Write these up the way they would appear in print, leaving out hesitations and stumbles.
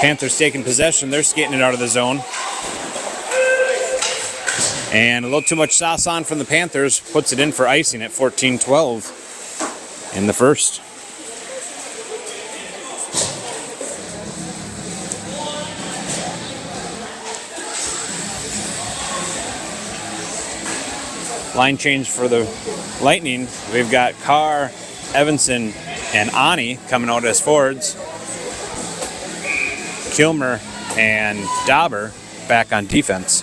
Panthers taking possession. They're skating it out of the zone. And a little too much sauce on from the Panthers. Puts it in for icing at 14-12 in the first. Line change for the Lightning. We've got Carr, Evanson, and Ani coming out as forwards. Kilmer and Dauber back on defense.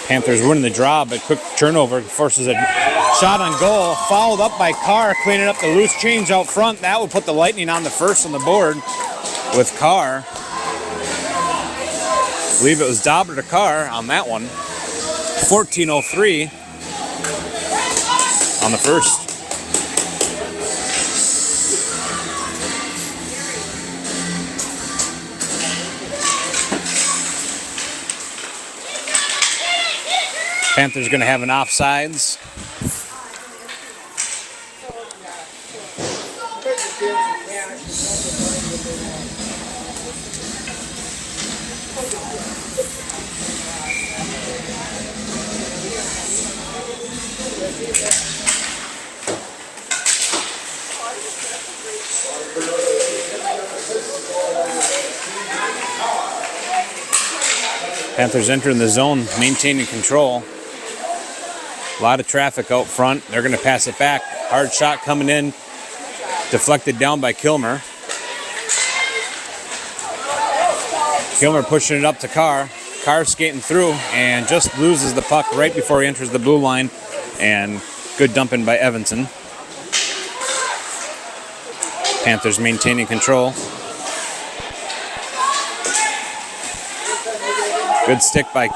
Panthers winning the draw, but quick turnover forces a shot on goal. Fouled up by Carr, cleaning up the loose change out front. That would put the Lightning on the first on the board with Carr. I believe it was Dauber to Carr on that one. 14:03 on the first. Panthers going to have an offsides. Panthers entering the zone, maintaining control. A lot of traffic out front. They're going to pass it back. Hard shot coming in. Deflected down by Kilmer. Kilmer pushing it up to Carr. Carr skating through and just loses the puck right before he enters the blue line. And good dumping by Evanson. Panthers maintaining control. Good stick by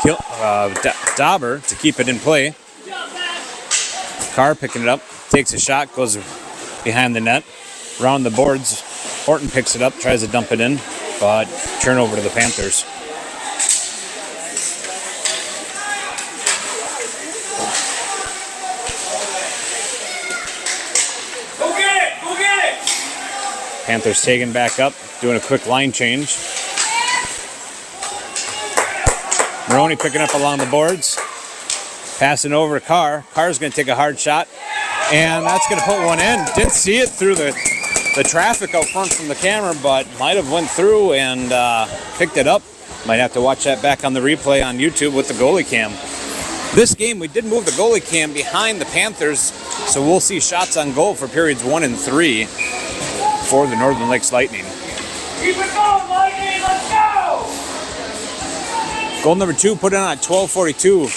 Dauber to keep it in play. Carr picking it up, takes a shot, goes behind the net. Around the boards, Horton picks it up, tries to dump it in, but turnover to the Panthers. Go get it! Go get it! Panthers taking back up, doing a quick line change. Moroni picking up along the boards. Passing over to Carr. Carr's going to take a hard shot, and that's going to put one in. Didn't see it through the traffic out front from the camera, but might have went through and picked it up. Might have to watch that back on the replay on YouTube with the goalie cam. This game, we did move the goalie cam behind the Panthers, so we'll see shots on goal for periods 1 and 3 for the Northern Lakes Lightning. Keep it going, Lightning! Let's go! Goal number 2 put in at 12:42.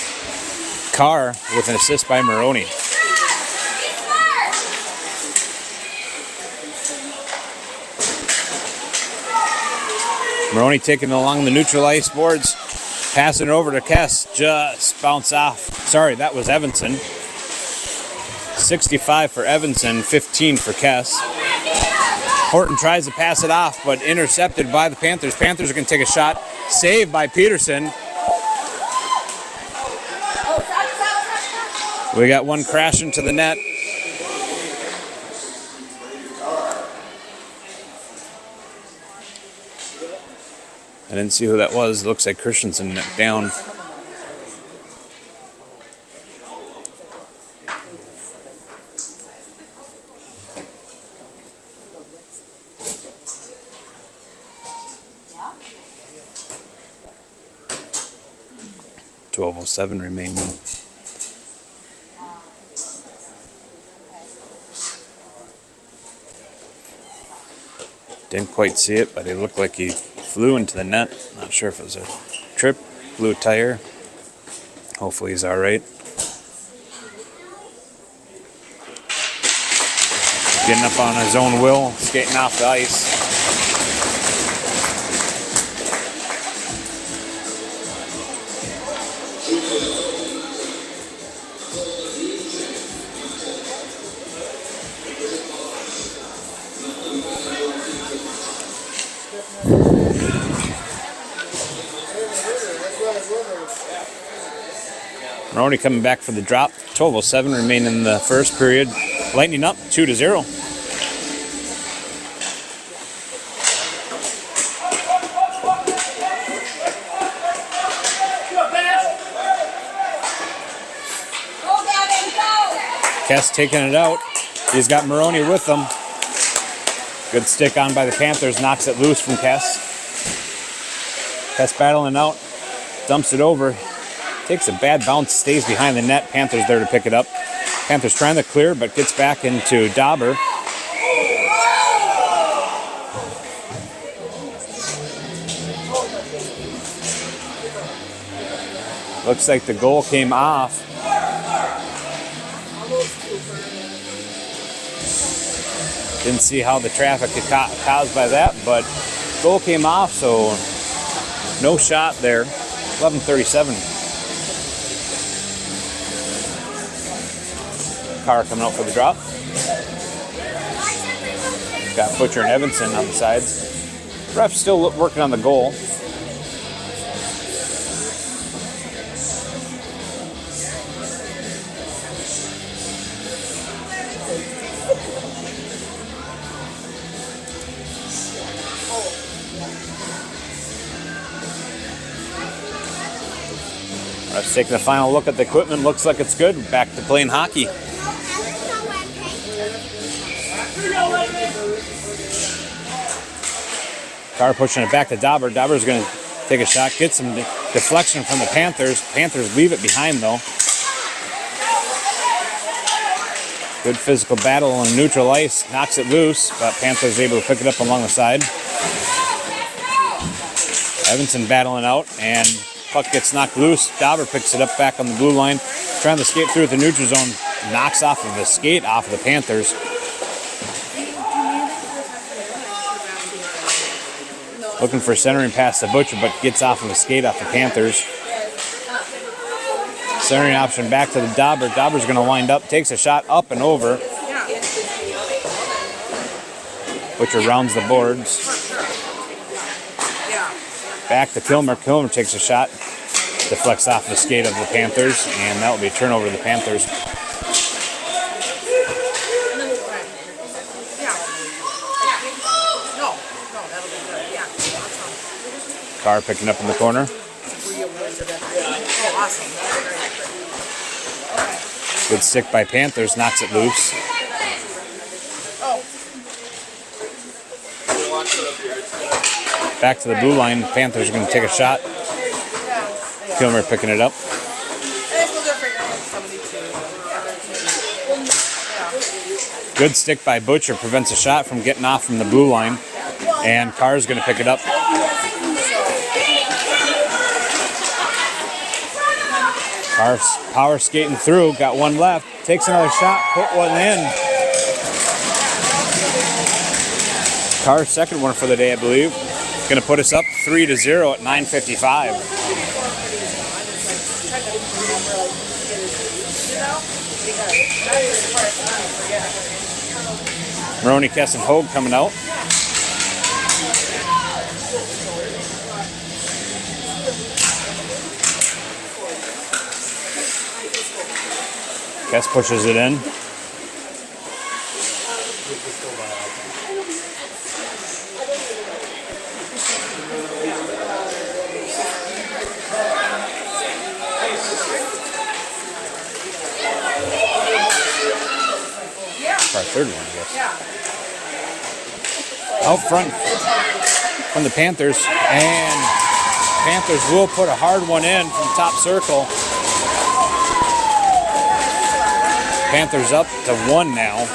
Carr with an assist by Moroni. Moroni taking it along the neutral ice boards, passing it over to Kes, just bounce off. Sorry, that was Evanson. 65 for Evanson, 15 for Kes. Horton tries to pass it off, but intercepted by the Panthers. Panthers are going to take a shot, saved by Peterson. We got one crashing to the net. I didn't see who that was. Looks like Christenson down. .12:07 remaining. Didn't quite see it, but it looked like he flew into the net. Not sure if it was a trip, blew a tire. Hopefully he's all right. Getting up on his own will, skating off the ice. Moroni coming back for the drop. 12:07 remain in the first period. Lightning up 2-0. Kes taking it out. He's got Moroni with him. Good stick on by the Panthers. Knocks it loose from Kes. Kes battling out. Dumps it over. Takes a bad bounce. Stays behind the net. Panthers there to pick it up. Panthers trying to clear, but gets back into Dauber. Looks like the goal came off. Didn't see how the traffic got caused by that, but goal came off, so no shot there. 11:37. Carr coming out for the drop. Got Butcher and Evanson on the sides. Ref still working on the goal. Ref's taking a final look at the equipment. Looks like it's good. Back to playing hockey. Carr pushing it back to Dauber. Dauber's going to take a shot. Get some deflection from the Panthers. Panthers leave it behind, though. Good physical battle on neutral ice. Knocks it loose, but Panthers able to pick it up along the side. Evanson battling out, and puck gets knocked loose. Dauber picks it up back on the blue line. Trying to skate through the neutral zone. Knocks off of the skate off of the Panthers. Looking for centering pass to Butcher, but gets off of a skate off the Panthers. Centering option back to the Dauber. Dauber's going to wind up, takes a shot up and over. Butcher rounds the boards. Back to Kilmer. Kilmer takes a shot. Deflects off the skate of the Panthers, and that will be a turnover to the Panthers. Carr picking up in the corner. Good stick by Panthers, knocks it loose. Back to the blue line. Panthers are going to take a shot. Kilmer picking it up. Good stick by Butcher, prevents a shot from getting off from the blue line. And Carr's going to pick it up. Carr's power skating through, got one left, takes another shot, put one in. Carr's second one for the day, I believe. Going to put us up 3-0 at 9:55. Moroni, Kes, and Hogue coming out. Kes pushes it in. Our third one, I guess. Out front from the Panthers, and Panthers will put a hard one in from top circle. Panthers up to 1 now.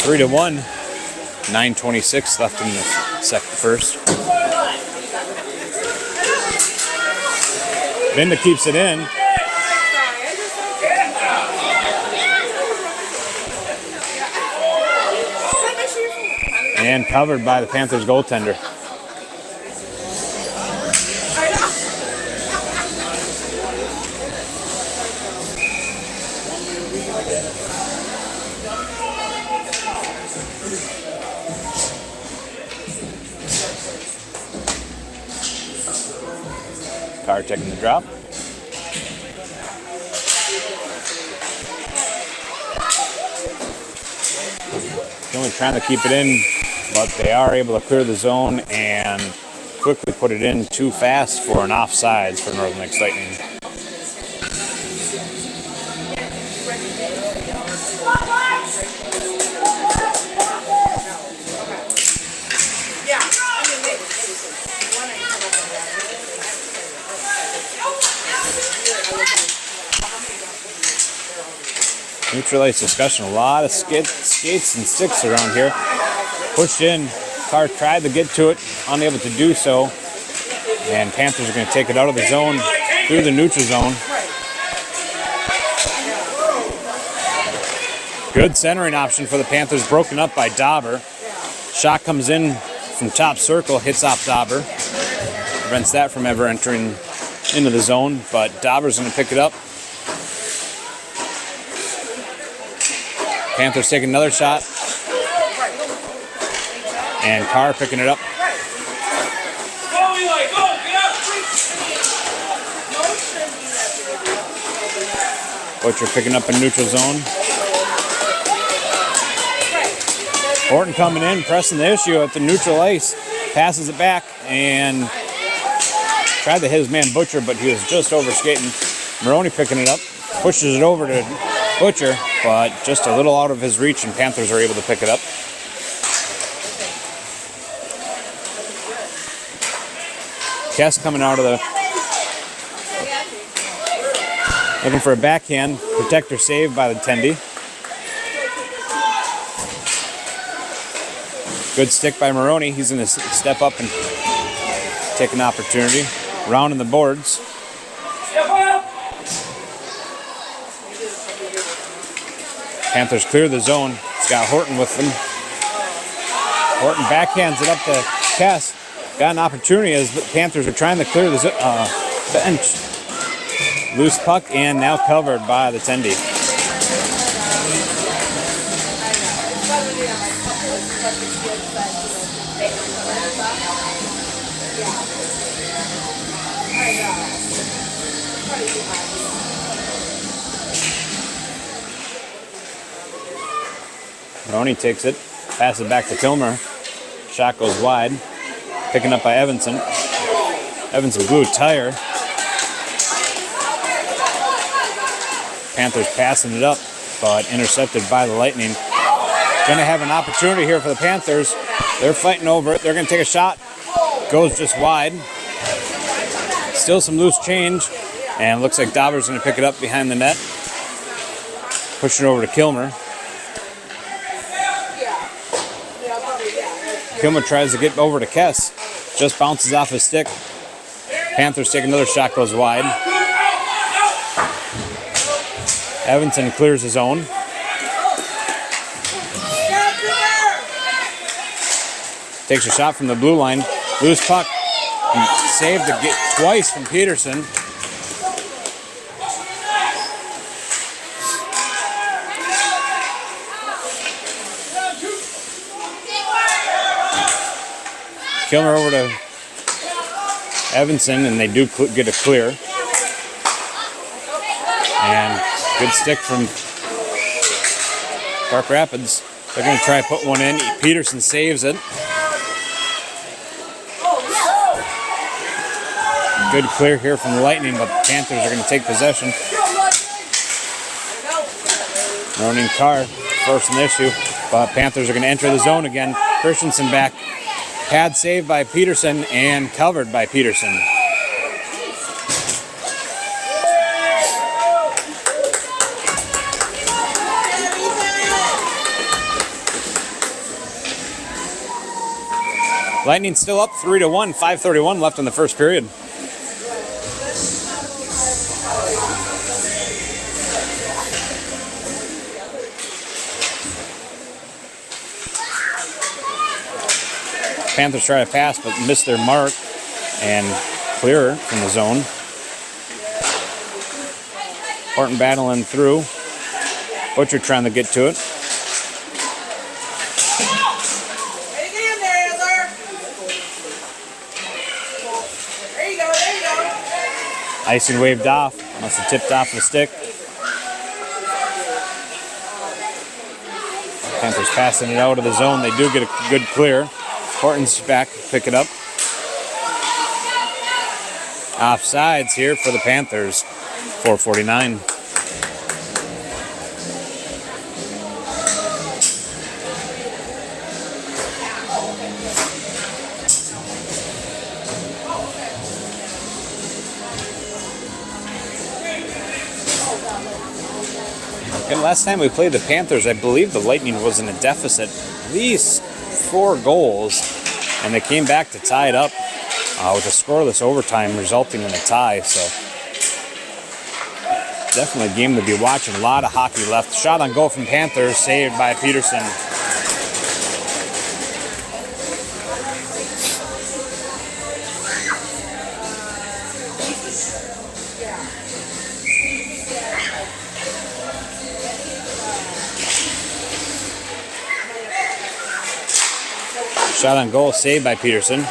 Three to 1. 9:26 left in the first. Binda keeps it in. And covered by the Panthers goaltender. Carr taking the drop. Only trying to keep it in, but they are able to clear the zone and quickly put it in too fast for an offsides for Northern Lakes Lightning. Neutral ice discussion. A lot of skates and sticks around here. Pushed in. Carr tried to get to it, unable to do so. And Panthers are going to take it out of the zone through the neutral zone. Good centering option for the Panthers, broken up by Dauber. Shot comes in from top circle, hits off Dauber. Prevents that from ever entering into the zone, but Dauber's going to pick it up. Panthers taking another shot. And Carr picking it up. Butcher picking up in neutral zone. Horton coming in, pressing the issue at the neutral ice. Passes it back and tried to hit his man Butcher, but he was just over skating. Moroni picking it up. Pushes it over to Butcher, but just a little out of his reach, and Panthers are able to pick it up. Kes coming out of the... looking for a backhand. Protector saved by the Tendy. Good stick by Moroni. He's going to step up and take an opportunity. Rounding the boards. Panthers clear the zone. It's got Horton with them. Horton backhands it up to Kes. Got an opportunity as the Panthers are trying to clear the bench. Loose puck and now covered by the Tendy. Moroni takes it, passes it back to Kilmer. Shot goes wide. Picking up by Evanson. Evanson blew a tire. Panthers passing it up, but intercepted by the Lightning. Going to have an opportunity here for the Panthers. They're fighting over it. They're going to take a shot. Goes just wide. Still some loose change. And looks like Dauber's going to pick it up behind the net. Push it over to Kilmer. Kilmer tries to get over to Kes. Just bounces off his stick. Panthers take another shot, goes wide. Evanson clears his own. Takes a shot from the blue line. Loose puck. Saved to get twice from Peterson. Kilmer over to Evanson, and they do get a clear. And good stick from Park Rapids. They're going to try to put one in. Peterson saves it. Good clear here from the Lightning, but the Panthers are going to take possession. Moroni and Carr first in the issue, but Panthers are going to enter the zone again. Christenson back. Pad saved by Peterson and covered by Peterson. Lightning still up 3-1, 5:31 left in the first period. Panthers try to pass, but miss their mark and clear from the zone. Horton battling through. Butcher trying to get to it. Hey, get in there, Adler. There you go, there you go. Icing waved off. Must have tipped off the stick. Panthers passing it out of the zone. They do get a good clear. Horton's back, pick it up. Offsides here for the Panthers. 4:49. And last time we played the Panthers, I believe the Lightning was in a deficit, at least 4 goals, and they came back to tie it up with a scoreless overtime resulting in a tie. So definitely a game to be watching. A lot of hockey left. Shot on goal from Panthers, saved by Peterson. Shot on goal, saved by Peterson.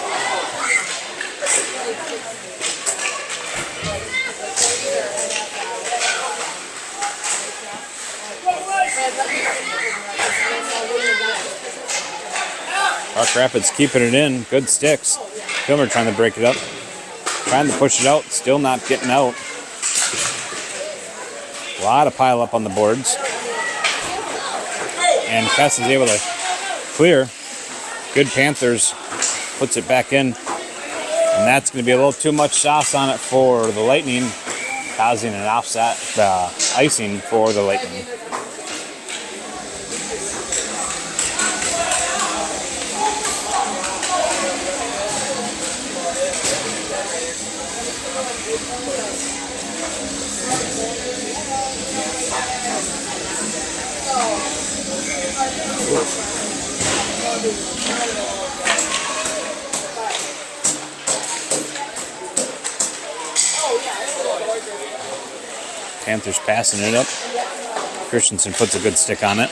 Park Rapids keeping it in. Good sticks. Kilmer trying to break it up. Trying to push it out. Still not getting out. A lot of pile up on the boards. And Kes is able to clear. Good Panthers. Puts it back in. And that's going to be a little too much sauce on it for the Lightning, causing an offset icing for the Lightning. Panthers passing it up. Christenson puts a good stick on it.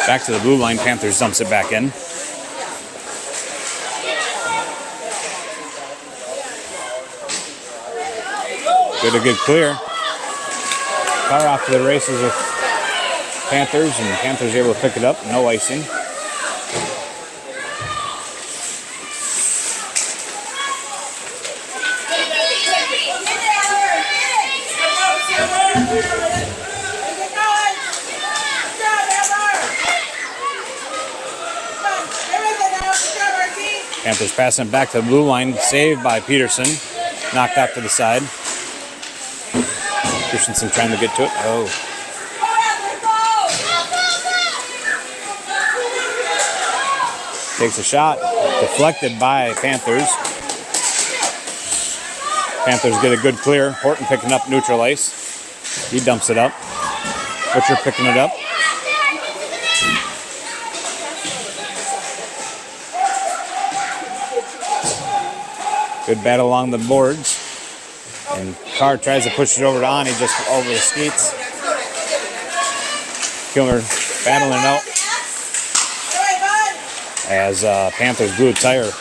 Back to the blue line. Panthers dumps it back in. Good, a good clear. Carr off to the races with Panthers, and Panthers able to pick it up. No icing. Panthers passing it back to the blue line. Saved by Peterson. Knocked out to the side. Christenson trying to get to it. Oh. Takes a shot. Deflected by Panthers. Panthers get a good clear. Horton picking up neutral ice. He dumps it up. Butcher picking it up. Good battle along the boards. And Carr tries to push it over to Ani, just over the skates. Kilmer battling it out as Panthers blew a tire.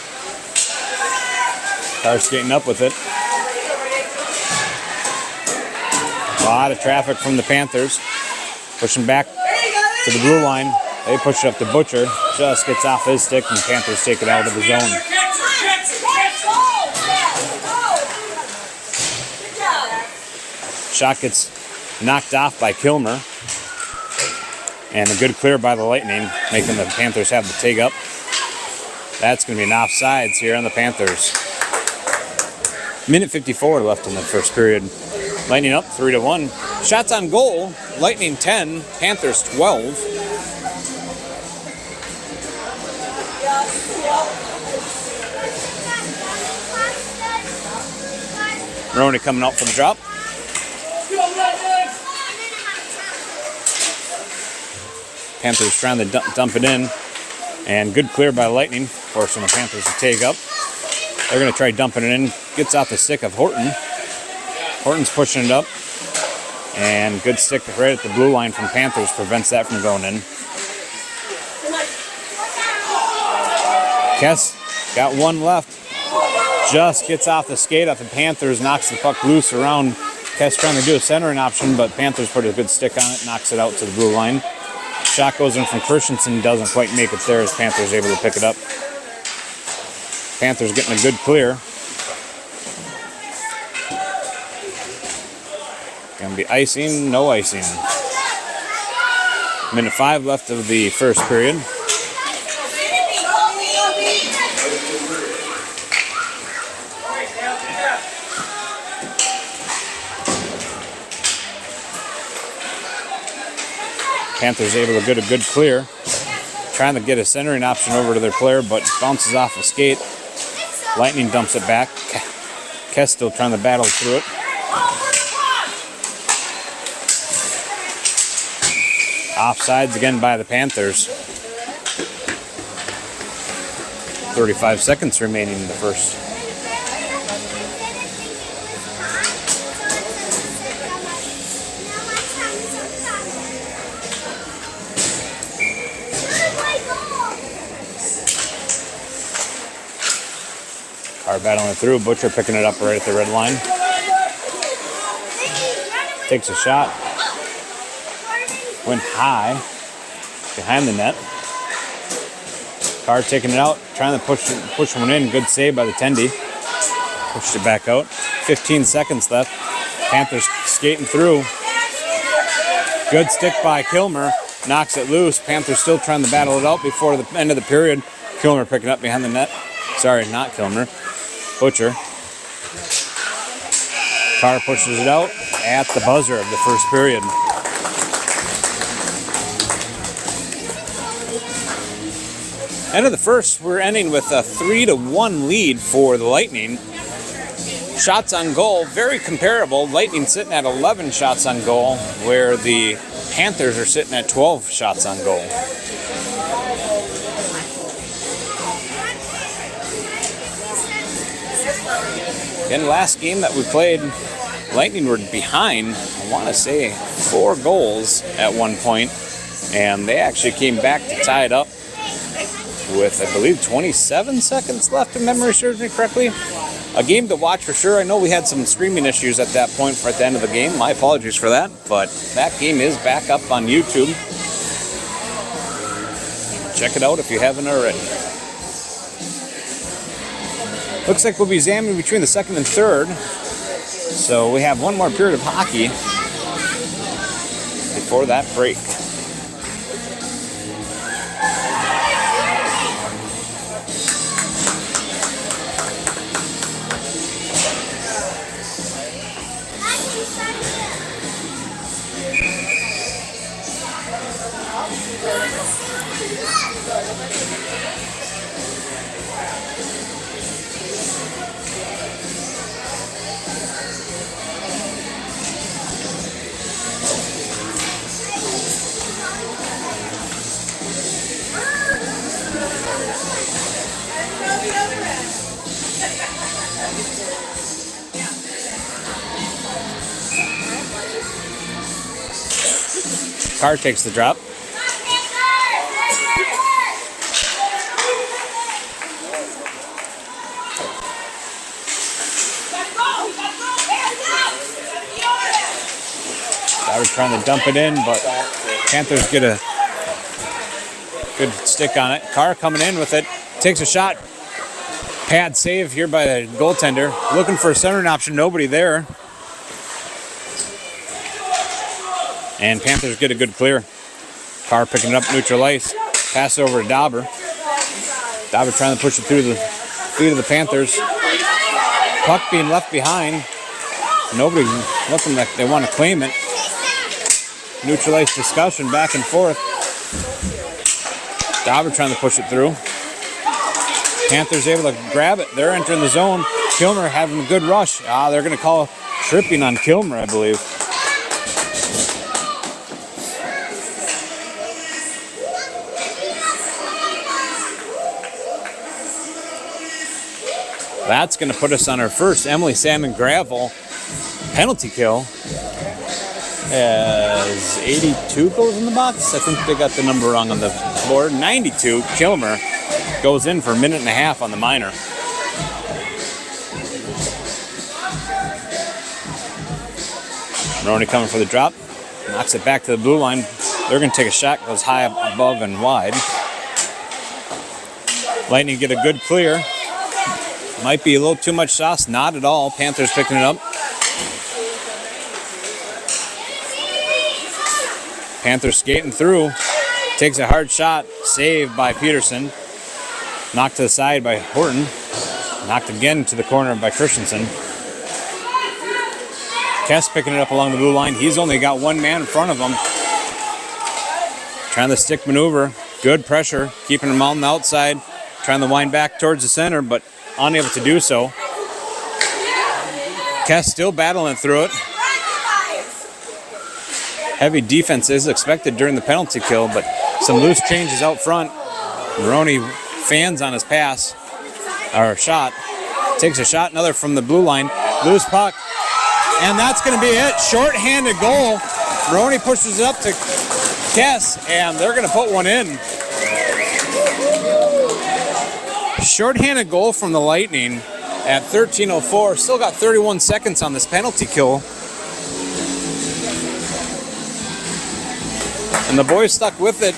Carr skating up with it. A lot of traffic from the Panthers. Pushing back to the blue line. They push it up to Butcher. Just gets off his stick, and Panthers take it out of the zone. Shot gets knocked off by Kilmer. And a good clear by the Lightning, making the Panthers have the take up. That's going to be an offsides here on the Panthers. Minute 54 left in the first period. Lightning up 3-1. Shots on goal. Lightning 10, Panthers 12. Moroni coming out for the drop. Panthers trying to dump it in. And good clear by Lightning, forcing the Panthers to take up. They're going to try dumping it in. Gets off the stick of Horton. Horton's pushing it up. And good stick right at the blue line from Panthers prevents that from going in. Kes got one left. Just gets off the skate off the Panthers, knocks the puck loose around. Kes trying to do a centering option, but Panthers put a good stick on it, knocks it out to the blue line. Shot goes in from Christenson, doesn't quite make it there as Panthers able to pick it up. Panthers getting a good clear. Gonna be icing, no icing. Minute 5 left of the first period. Panthers able to get a good clear. Trying to get a centering option over to their player, but bounces off a skate. Lightning dumps it back. Kes still trying to battle through it. Offsides again by the Panthers. 35 seconds remaining in the first. Carr battling it through. Butcher picking it up right at the red line. Takes a shot. Went high behind the net. Carr taking it out, trying to push one in. Good save by the Tendy. Pushed it back out. 15 seconds left. Panthers skating through. Good stick by Kilmer. Knocks it loose. Panthers still trying to battle it out before the end of the period. Kilmer picking up behind the net. Sorry, not Kilmer. Butcher. Carr pushes it out at the buzzer of the first period. End of the first, we're ending with a 3-1 lead for the Lightning. Shots on goal, very comparable. Lightning sitting at 11 shots on goal, where the Panthers are sitting at 12 shots on goal. In the last game that we played, Lightning were behind, I want to say, 4 goals at one point, and they actually came back to tie it up with, I believe, 27 seconds left, if memory serves me correctly. A game to watch for sure. I know we had some streaming issues at that point at the end of the game. My apologies for that, but that game is back up on YouTube. Check it out if you haven't already. Looks like we'll be jamming between the second and third. So we have one more period of hockey before that break. Carr takes the drop. I was trying to dump it in, but Panthers get a good stick on it. Carr coming in with it, takes a shot. Pad save here by the goaltender. Looking for a centering option, nobody there. And Panthers get a good clear. Carr picking it up neutral ice. Pass over to Dauber. Dauber trying to push it through the feet of the Panthers. Puck being left behind. Nobody looking like they want to claim it. Neutral ice discussion back and forth. Dauber trying to push it through. Panthers able to grab it. They're entering the zone. Kilmer having a good rush. They're going to call tripping on Kilmer, I believe. That's going to put us on our first Emily Salmon Gravel penalty kill as 82 goes in the box. I think they got the number wrong on the board. 92, Kilmer goes in for a minute and a half on the minor. Moroni coming for the drop. Knocks it back to the blue line. They're going to take a shot. Goes high above and wide. Lightning get a good clear. Might be a little too much sauce. Not at all. Panthers picking it up. Panthers skating through. Takes a hard shot. Saved by Peterson. Knocked to the side by Horton. Knocked again to the corner by Christenson. Kes picking it up along the blue line. He's only got one man in front of him. Trying the stick maneuver. Good pressure. Keeping him on the outside. Trying to wind back towards the center, but unable to do so. Kes still battling through it. Heavy defense is expected during the penalty kill, but some loose changes out front. Moroni fans on his pass, or shot. Takes a shot, another from the blue line. Loose puck. And that's going to be it. Short-handed goal. Moroni pushes it up to Kes, and they're going to put one in. Short-handed goal from the Lightning at 13:04. Still got 31 seconds on this penalty kill. And the boys stuck with it,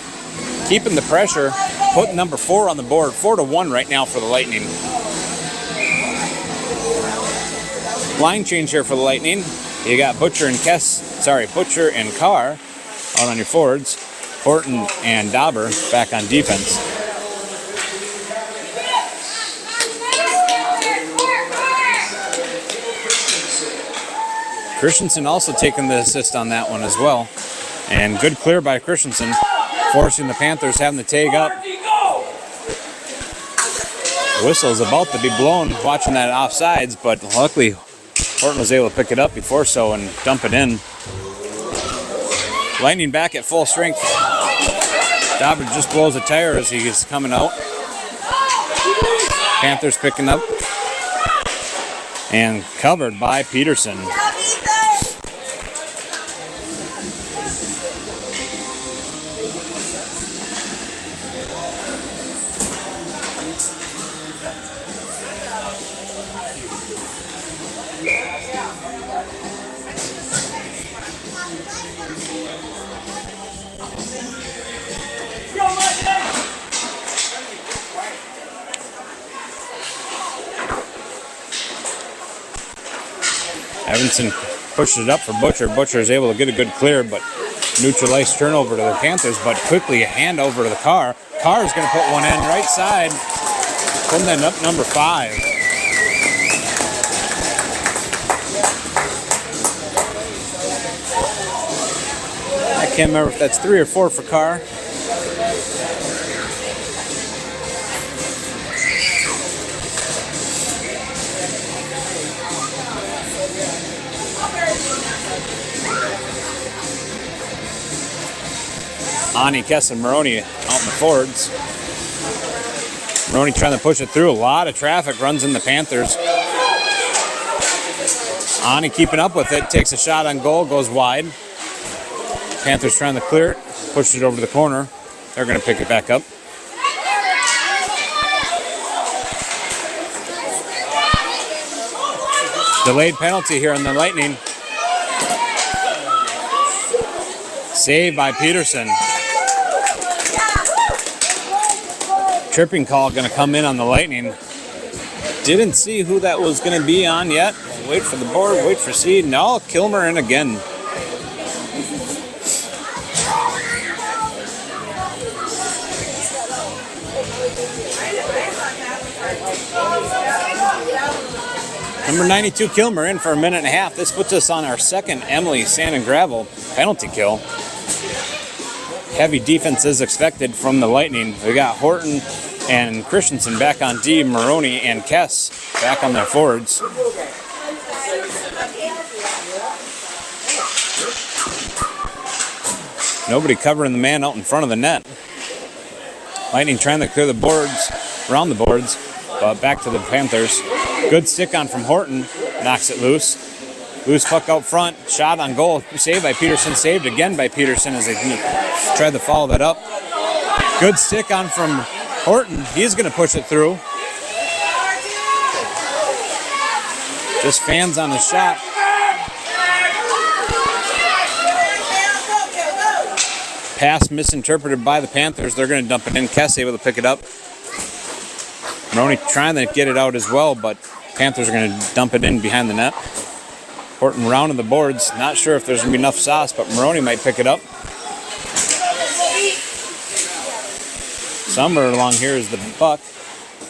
keeping the pressure, putting number 4 on the board. 4-1 right now for the Lightning. Line change here for the Lightning. You got Butcher and Carr out on your forwards. Horton and Dauber back on defense. Christenson also taking the assist on that one as well. And good clear by Christenson, forcing the Panthers having to tag up. The whistle is about to be blown watching that offsides, but luckily Horton was able to pick it up before so and dump it in. Lightning back at full strength. Dauber just blows a tire as he is coming out. Panthers picking up. And covered by Peterson. Evanson pushed it up for Butcher. Butcher is able to get a good clear, but neutralized turnover to the Panthers, but quickly a hand over to the Carr. Carr is going to put one in right side, putting that up number 5. I can't remember if that's 3 or 4 for Carr. Ani, Kes, and Moroni out in the forwards. Moroni trying to push it through. A lot of traffic runs in the Panthers. Ani keeping up with it. Takes a shot on goal. Goes wide. Panthers trying to clear it. Pushed it over to the corner. They're going to pick it back up. Delayed penalty here on the Lightning. Saved by Peterson. Tripping call going to come in on the Lightning. Didn't see who that was going to be on yet. Wait for the board, wait for seed. No, Kilmer in again. Number 92 Kilmer in for a minute and a half. This puts us on our second Emily Sand and Gravel penalty kill. Heavy defense is expected from the Lightning. We got Horton and Christenson back on D, Moroni and Kes back on their forwards. Nobody covering the man out in front of the net. Lightning trying to clear the boards, around the boards, but back to the Panthers. Good stick on from Horton, knocks it loose. Loose puck out front. Shot on goal. Saved by Peterson. Saved again by Peterson as they tried to follow that up. Good stick on from Horton. He's going to push it through. Just fans on the shot. Pass misinterpreted by the Panthers. They're going to dump it in. Kes able to pick it up. Moroni trying to get it out as well, but Panthers are going to dump it in behind the net. Horton rounding the boards. Not sure if there's going to be enough sauce, but Moroni might pick it up. Somewhere along here is the puck.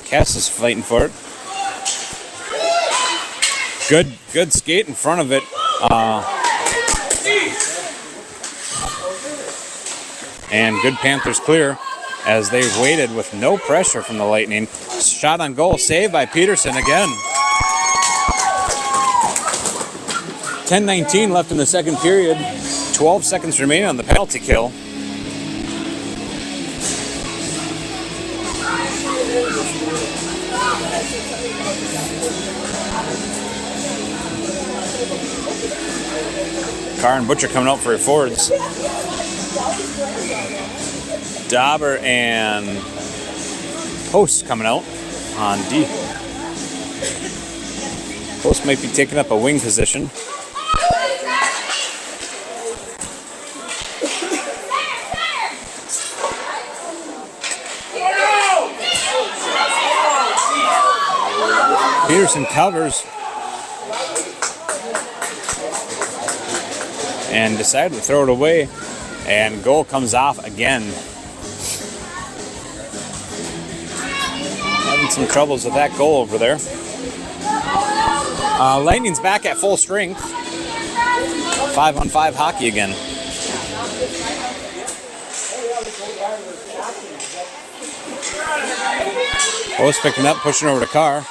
Kes is fighting for it. Good skate in front of it. And good Panthers clear as they waited with no pressure from the Lightning. Shot on goal, saved by Peterson again. 10:19 left in the second period. 12 seconds remaining on the penalty kill. Carr and Butcher coming out for your forwards. Dauber and Post coming out on D. Post might be taking up a wing position. Peterson covers and decided to throw it away, and goal comes off again. Having some troubles with that goal over there. Lightning's back at full strength. 5-on-5 hockey again. Post picking up, pushing over to Carr.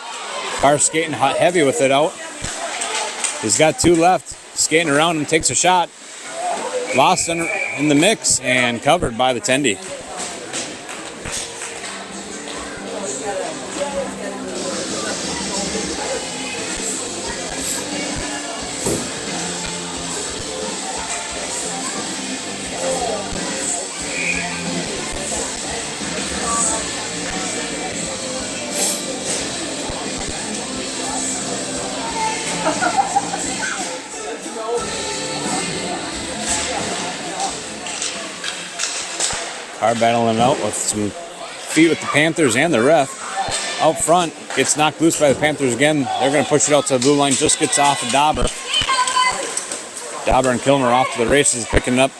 Carr skating hot heavy with it out. He's got two left. Skating around and takes a shot. Lost in the mix and covered by the Tendy. Carr battling out with some feet with the Panthers and the ref. Out front, gets knocked loose by the Panthers again. They're going to push it out to the blue line. Just gets off of Dauber. Dauber and Kilmer off to the races, picking it up.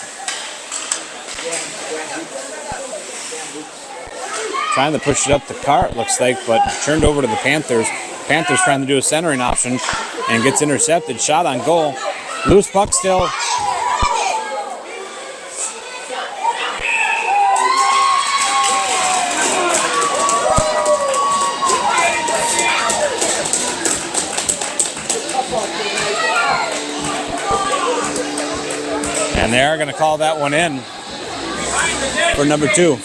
Trying to push it up to Carr, it looks like, but turned over to the Panthers. Panthers trying to do a centering option and gets intercepted. Shot on goal. Loose puck still. And they are going to call that one in for number 2.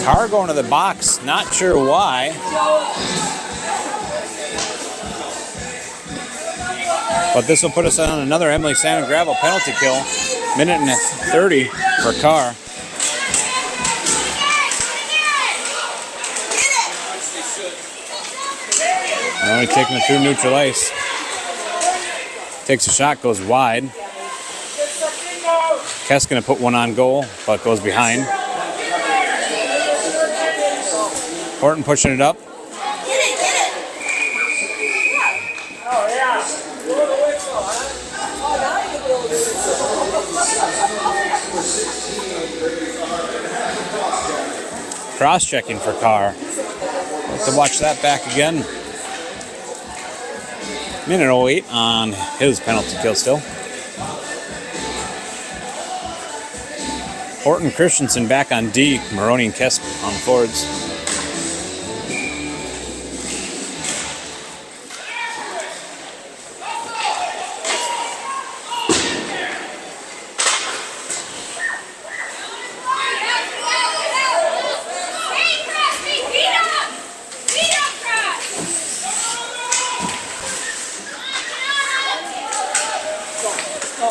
Carr going to the box, not sure why. But this will put us on another Emily Sand and Gravel penalty kill. Minute and 30 for Carr. Only taking it through neutral ice. Takes a shot, goes wide. Kes going to put one on goal, but goes behind. Horton pushing it up. Cross-checking for Carr. Have to watch that back again. Minute 08 on his penalty kill still. Horton, Christenson back on D. Moroni and Kes on the forwards.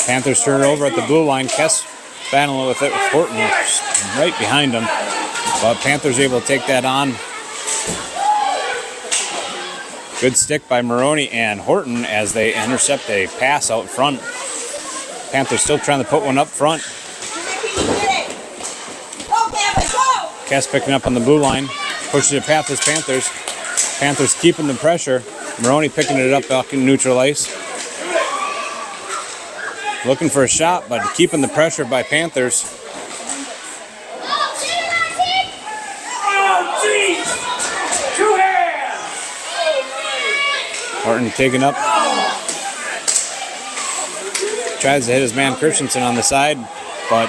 Panthers turn it over at the blue line. Kes battling with it with Horton right behind him. But Panthers able to take that on. Good stick by Moroni and Horton as they intercept a pass out front. Panthers still trying to put one up front. Kes picking up on the blue line. Pushes it past his Panthers. Panthers keeping the pressure. Moroni picking it up back in neutral ice. Looking for a shot, but keeping the pressure by Panthers. Horton taking up. Tries to hit his man Christenson on the side, but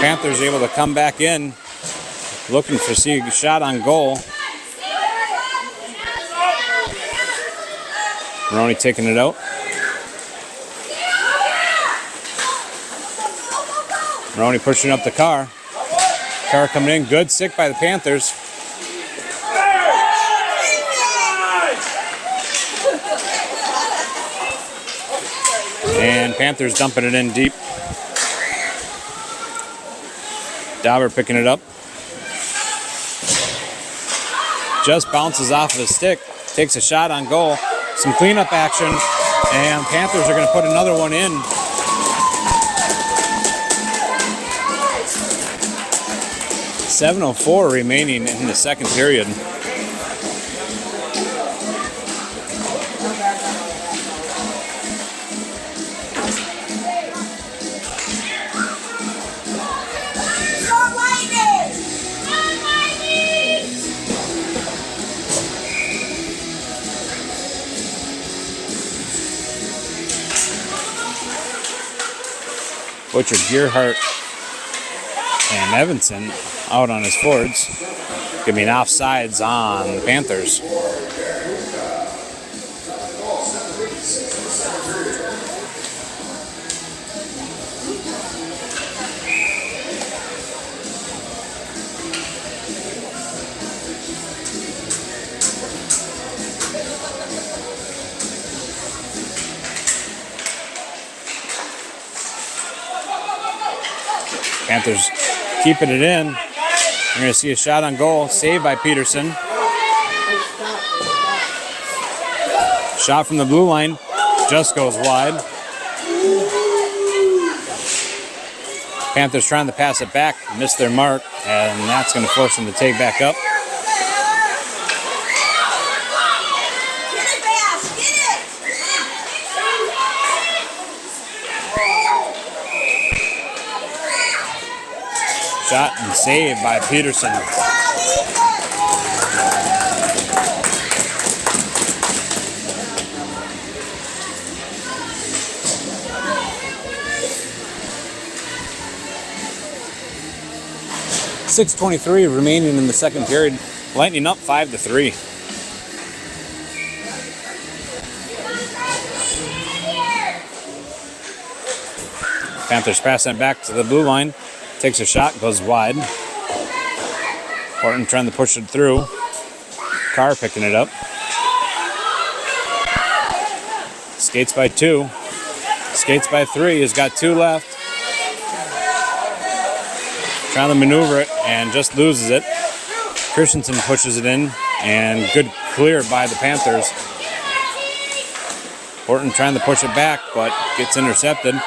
Panthers able to come back in. Looking for a shot on goal. Moroni taking it out. Moroni pushing up the Carr. Carr coming in. Good stick by the Panthers. And Panthers dumping it in deep. Dauber picking it up. Just bounces off of his stick. Takes a shot on goal. Some cleanup action. And Panthers are going to put another one in. .704 remaining in the second period. Butcher, Gerhardt, and Evanson out on his forwards. Giving offsides on the Panthers. Panthers keeping it in. We're going to see a shot on goal. Saved by Peterson. Shot from the blue line. Just goes wide. Panthers trying to pass it back. Missed their mark. And that's going to force them to take back up. Shot and saved by Peterson. .623 remaining in the second period. Lightning up 5-3. Panthers passing it back to the blue line. Takes a shot, goes wide. Horton trying to push it through. Carr picking it up. Skates by 2. Skates by 3. He's got 2 left. Trying to maneuver it and just loses it. Christenson pushes it in and good clear by the Panthers. Horton trying to push it back but gets intercepted.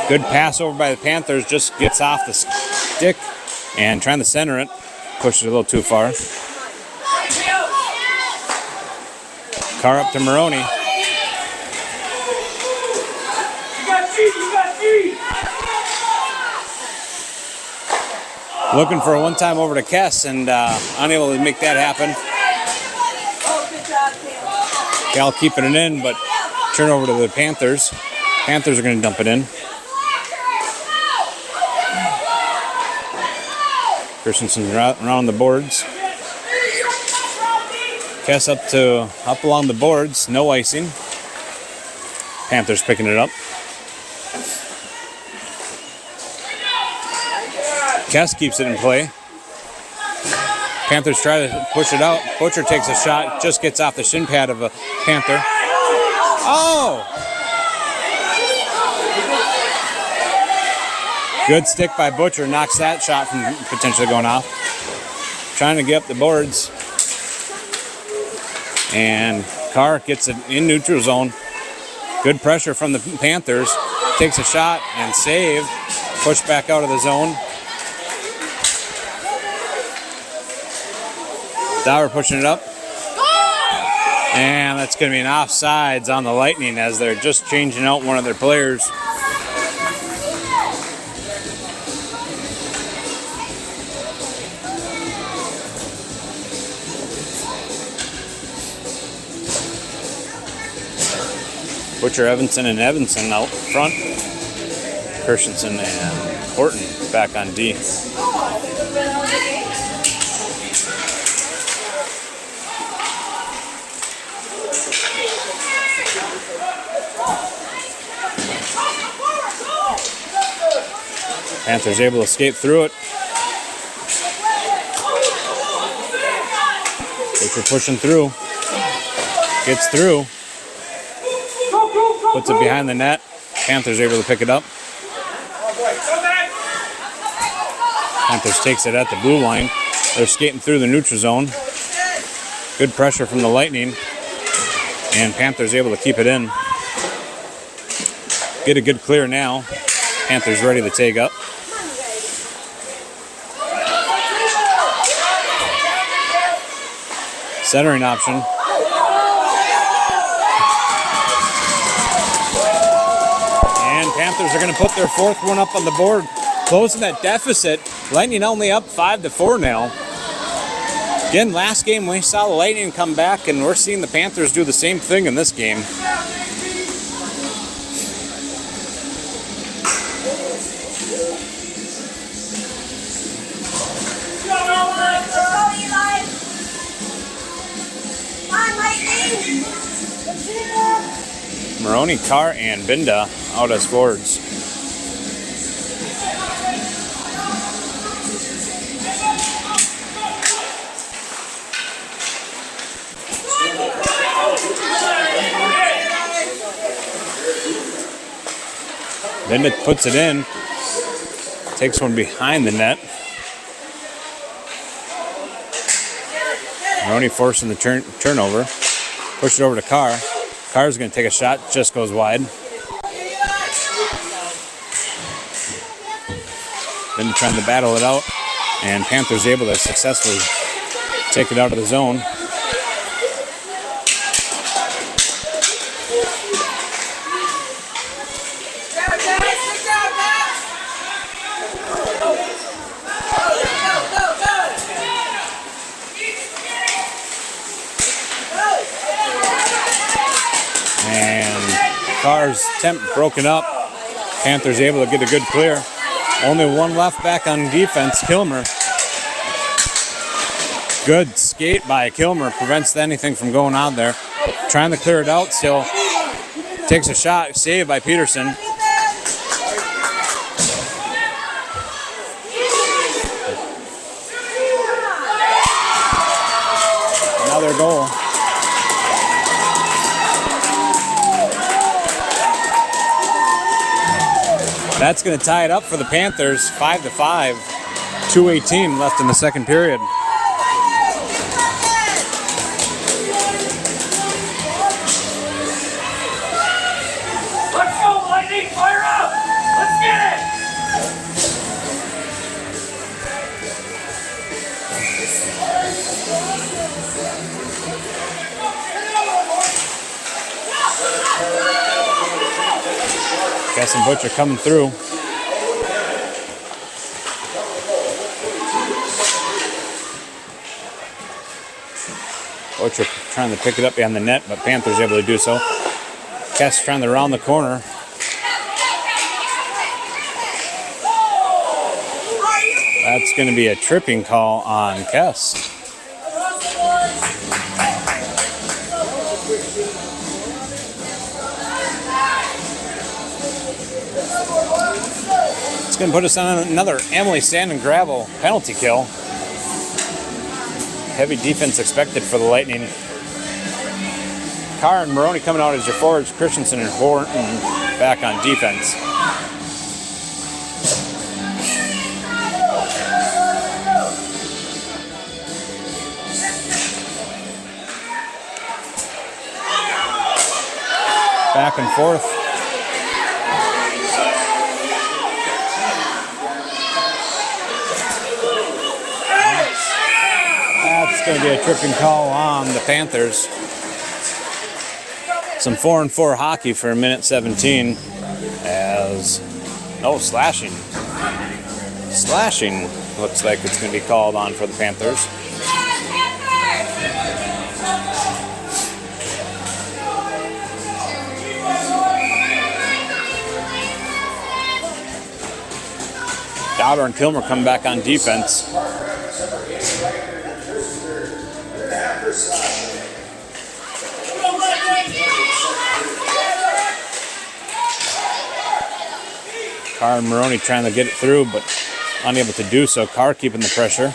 Good pass over by the Panthers, just gets off the stick and trying to center it. Pushed it a little too far. Carr up to Moroni. Looking for a one-time over to Kes and unable to make that happen. Kale keeping it in, but turn over to the Panthers. Panthers are going to dump it in. Christenson around the boards. Kes up along the boards, no icing. Panthers picking it up. Kes keeps it in play. Panthers try to push it out. Butcher takes a shot, just gets off the shin pad of a Panther. Oh! Good stick by Butcher, knocks that shot from potentially going off. Trying to get up the boards. And Carr gets it in neutral zone. Good pressure from the Panthers. Takes a shot and save. Pushed back out of the zone. Dower pushing it up. And that's going to be an offsides on the Lightning as they're just changing out one of their players. Butcher, Evanson, and Evanson out front. Christenson and Horton back on D. Panthers able to escape through it. Butcher pushing through. Gets through. Puts it behind the net. Panthers able to pick it up. Panthers takes it at the blue line. They're skating through the neutral zone. Good pressure from the Lightning. And Panthers able to keep it in. Get a good clear now. Panthers ready to take up. Centering option. Panthers are going to put their fourth one up on the board, closing that deficit. Lightning only up 5-4 now. Again, last game we saw the Lightning come back, and we're seeing the Panthers do the same thing in this game. Moroni, Carr, and Binda out as forwards. Binda puts it in. Takes one behind the net. Moroni forcing the turnover. Push it over to Carr. Carr's going to take a shot, just goes wide. Then trying to battle it out, and Panthers able to successfully take it out of the zone. Carr's attempt broken up. Panthers able to get a good clear. Only one left back on defense, Kilmer. Good skate by Kilmer. Prevents anything from going on there. Trying to clear it out still. Takes a shot. Saved by Peterson. Another goal. That's going to tie it up for the Panthers, 5-5. 2:18 left in the second period. Let's go, Lightning! Fire up! Let's get it! Kes and Butcher coming through. Butcher trying to pick it up behind the net, but Panthers able to do so. Kes trying to round the corner. That's going to be a tripping call on Kes. It's going to put us on another Emily Sand and Gravel penalty kill. Heavy defense expected for the Lightning. Carr and Moroni coming out as your forwards. Christenson and Horton back on defense. back and forth. That's going to be a tripping call on the Panthers. Some 4-on-4 hockey for a minute 17 as, slashing. Slashing looks like it's going to be called on for the Panthers. Dauber and Kilmer come back on defense. Carr and Moroni trying to get it through, but unable to do so. Carr keeping the pressure.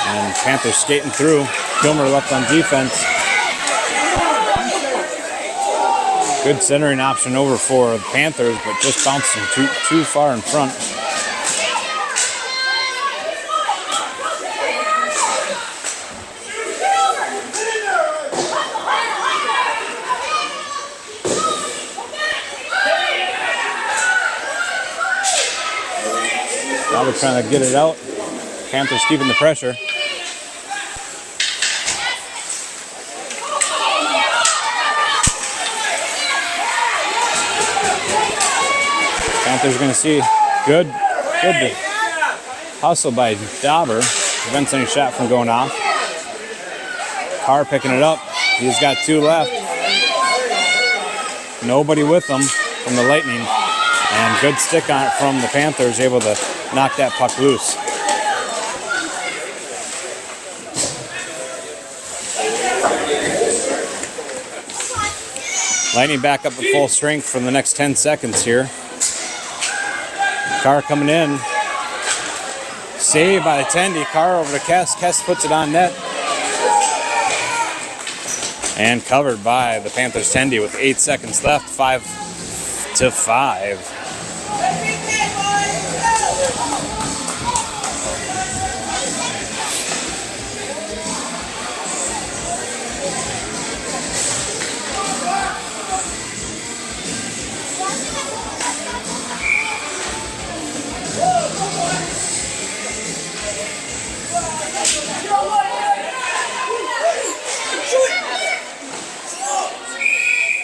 And Panthers skating through. Kilmer left on defense. Good centering option over for the Panthers, but just bouncing too far in front. Now we're trying to get it out. Panthers keeping the pressure. Panthers going to see good hustle by Dauber. Prevents any shot from going off. Carr picking it up. He's got 2 left. Nobody with him from the Lightning. And good stick on it from the Panthers, able to knock that puck loose. Lightning back up at full strength for the next 10 seconds here. Carr coming in. Saved by the Tendy. Carr over to Kes. Kes puts it on net. And covered by the Panthers Tendy with 8 seconds left. 5-5.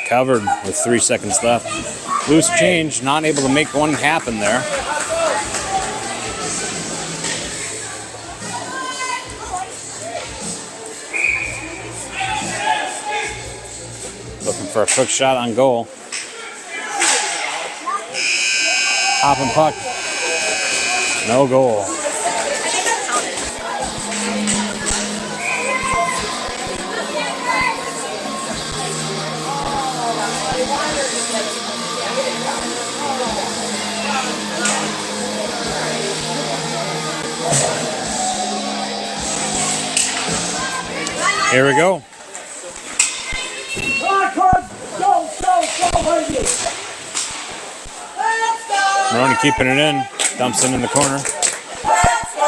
Covered with 3 seconds left. Loose change, not able to make one happen there. Looking for a quick shot on goal. Hopping puck. No goal. Here we go. Moroni keeping it in. Dumps it in the corner.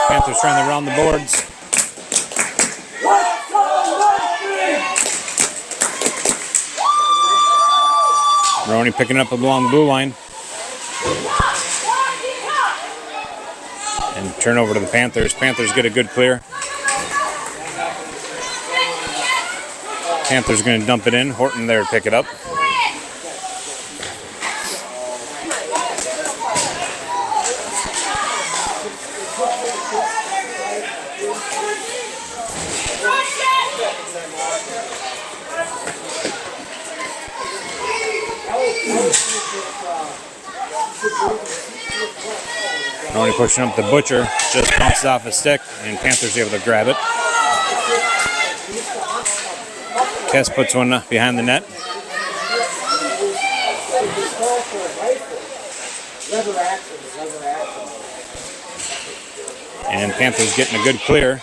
Panthers trying to round the boards. Moroni picking up along the blue line. And turn over to the Panthers. Panthers get a good clear. Panthers going to dump it in. Horton there to pick it up. Only pushing up the Butcher, just bounces off his stick, and Panthers able to grab it. Kes puts one behind the net. And Panthers getting a good clear.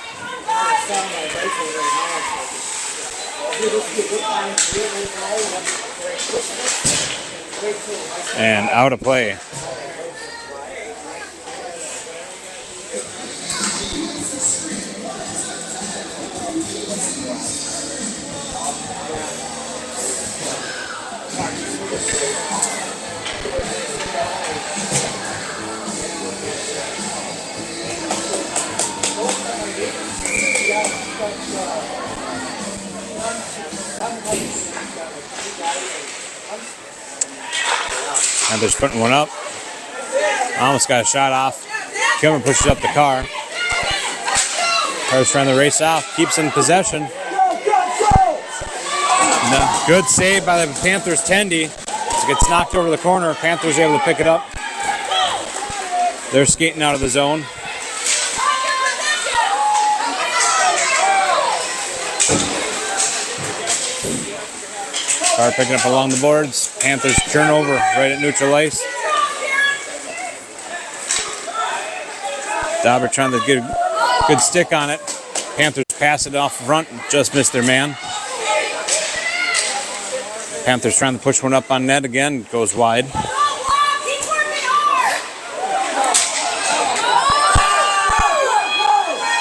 And out of play. Panthers putting one up. Almost got a shot off. Kilmer pushes up the car. Car's trying to race off. Keeps in possession. No, good save by the Panthers' Tendy. It gets knocked over the corner. Panthers able to pick it up. They're skating out of the zone. Carr picking up along the boards. Panthers turnover right at neutral ice. Dauber trying to get a good stick on it. Panthers pass it off front and just missed their man. Panthers trying to push one up on net again. Goes wide.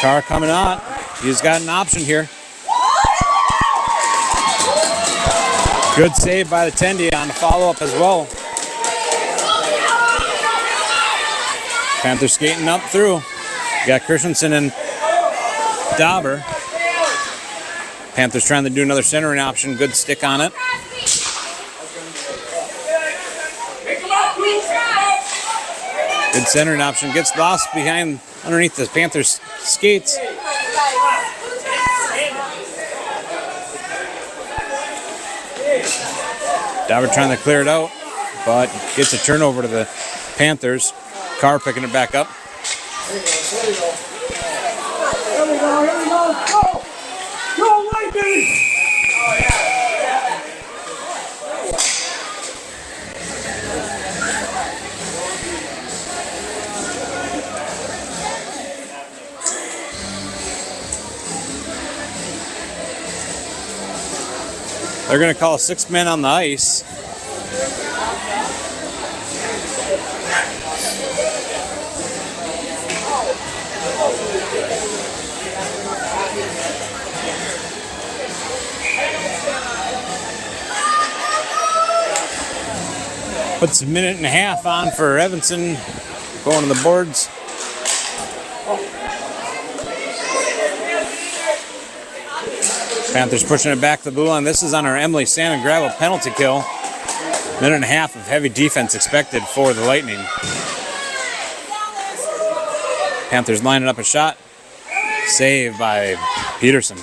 Carr coming on. He's got an option here. Good save by the Tendy on the follow-up as well. Panthers skating up through. You got Christenson and Dauber. Panthers trying to do another centering option. Good stick on it. Good centering option. Gets lost behind underneath the Panthers' skates. Dauber trying to clear it out, but gets a turnover to the Panthers. Carr picking it back up. Here we go. Go! Go, white baby! They're going to call 6 men on the ice. Puts a minute and a half on for Evanson going to the boards. Panthers pushing it back to the blue line. This is on our Emily Sand and Gravel penalty kill. Minute and a half of heavy defense expected for the Lightning. Panthers lining up a shot. Save by Peterson.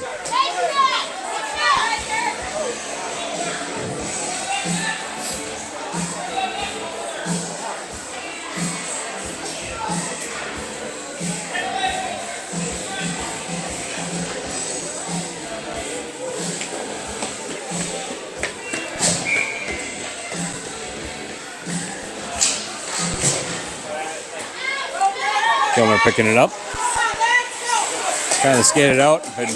Kilmer picking it up. Trying to skate it out, but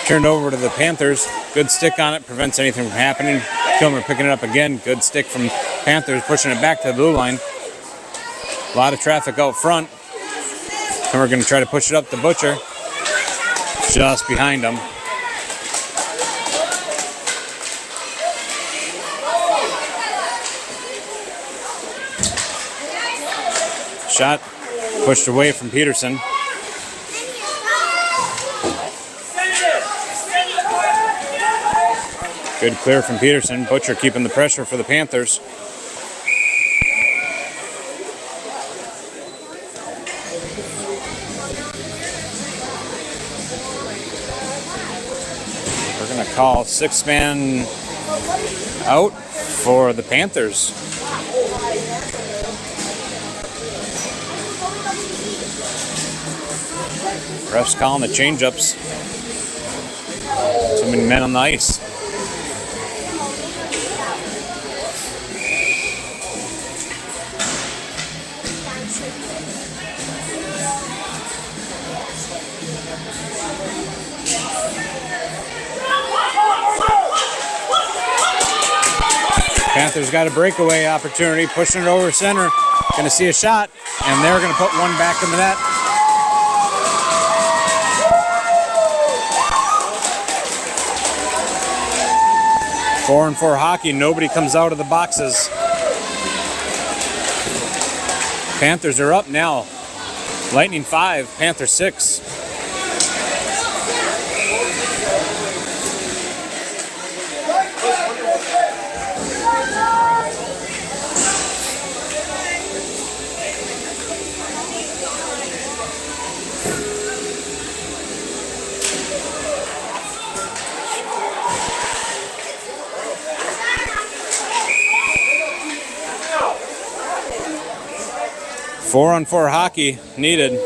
turned over to the Panthers. Good stick on it, prevents anything from happening. Kilmer picking it up again. Good stick from Panthers, pushing it back to the blue line. A lot of traffic out front. And we're going to try to push it up to Butcher. Just behind him. Shot pushed away from Peterson. Good clear from Peterson. Butcher keeping the pressure for the Panthers. We're going to call 6-man out for the Panthers. Refs calling the change-ups. Too many men on the ice. Panthers got a breakaway opportunity, pushing it over center. Going to see a shot, and they're going to put one back in the net. Four and 4 hockey. Nobody comes out of the boxes. Panthers are up now. Lightning 5, Panthers 6. 4-on-4 hockey needed.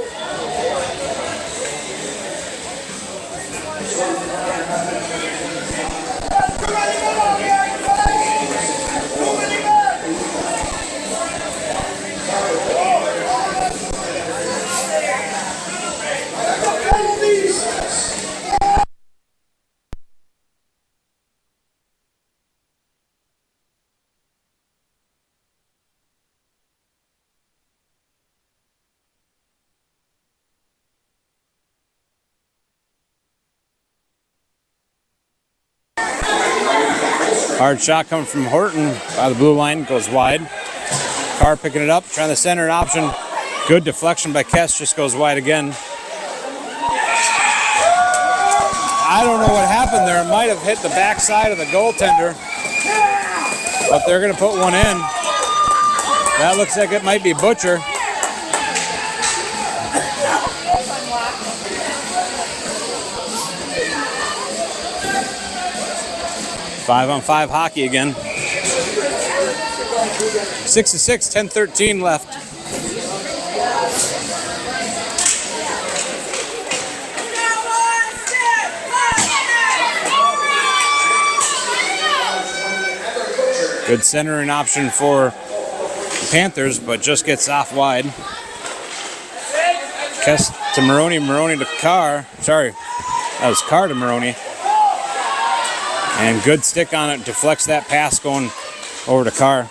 Hard shot coming from Horton by the blue line, goes wide. Carr picking it up, trying to center an option. Good deflection by Kes, just goes wide again. I don't know what happened there. It might have hit the backside of the goaltender, but they're going to put one in. That looks like it might be Butcher. Five-on-five hockey again. 6-6, 10-13 left. Good centering option for the Panthers, but just gets off wide. Kes to Moroni, Moroni to Carr. Sorry, that was Carr to Moroni. And good stick on it, deflects that pass going over to Carr.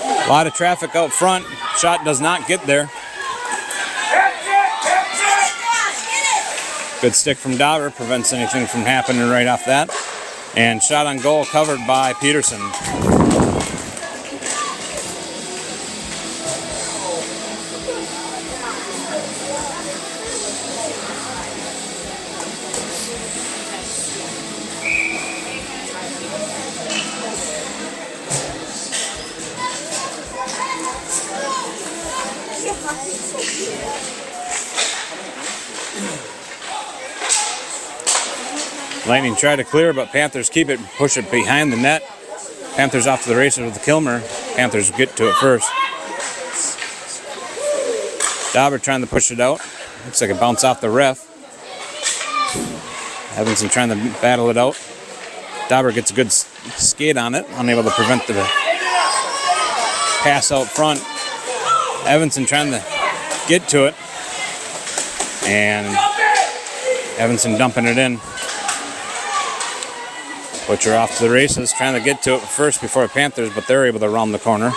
A lot of traffic out front. Shot does not get there. Good stick from Dauber, prevents anything from happening right off that. And shot on goal covered by Peterson. Lightning try to clear, but Panthers keep it, push it behind the net. Panthers off to the races with the Kilmer. Panthers get to it first. Dauber trying to push it out. Looks like it bounced off the ref. Evanson trying to battle it out. Dauber gets a good skate on it, unable to prevent the pass out front. Evanson trying to get to it. And Evanson dumping it in. Butcher off to the races, trying to get to it first before the Panthers, but they're able to round the corner.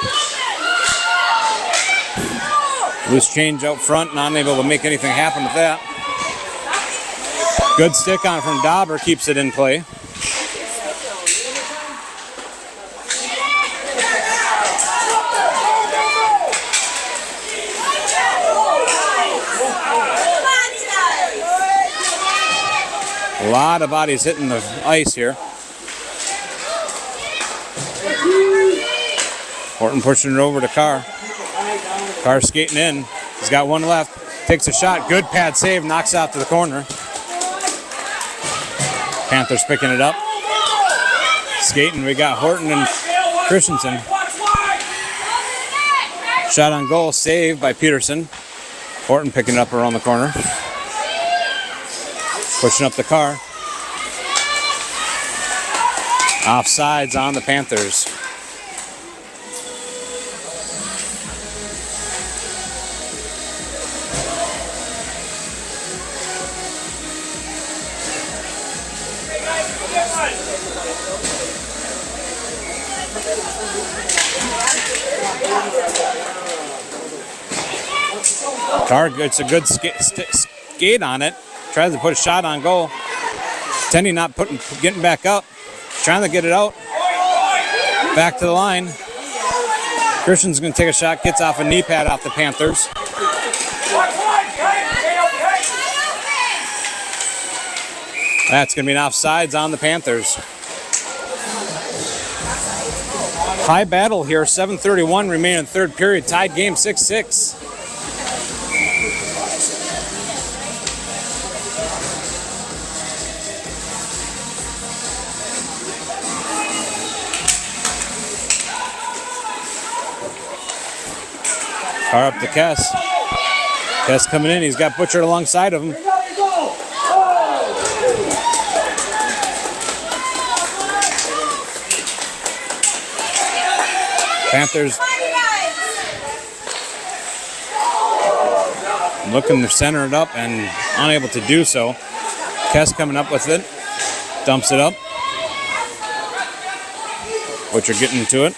Loose change out front, not able to make anything happen with that. Good stick on from Dauber, keeps it in play. A lot of bodies hitting the ice here. Horton pushing it over to Carr. Carr skating in. He's got one left. Takes a shot. Good pad save. Knocks out to the corner. Panthers picking it up. Skating. We got Horton and Christenson. Shot on goal. Saved by Peterson. Horton picking it up around the corner. Pushing up the Carr. Offsides on the Panthers. Carr gets a good skate on it. Tries to put a shot on goal. Tendy not getting back up. Trying to get it out. Back to the line. Christian's going to take a shot. Gets off a knee pad off the Panthers. That's going to be an offsides on the Panthers. High battle here. 7:31 remaining in third period. Tied game 6-6. Carr up to Kes. Kes coming in. He's got Butcher alongside of him. Panthers looking to center it up and unable to do so. Kes coming up with it. Dumps it up. Butcher getting to it.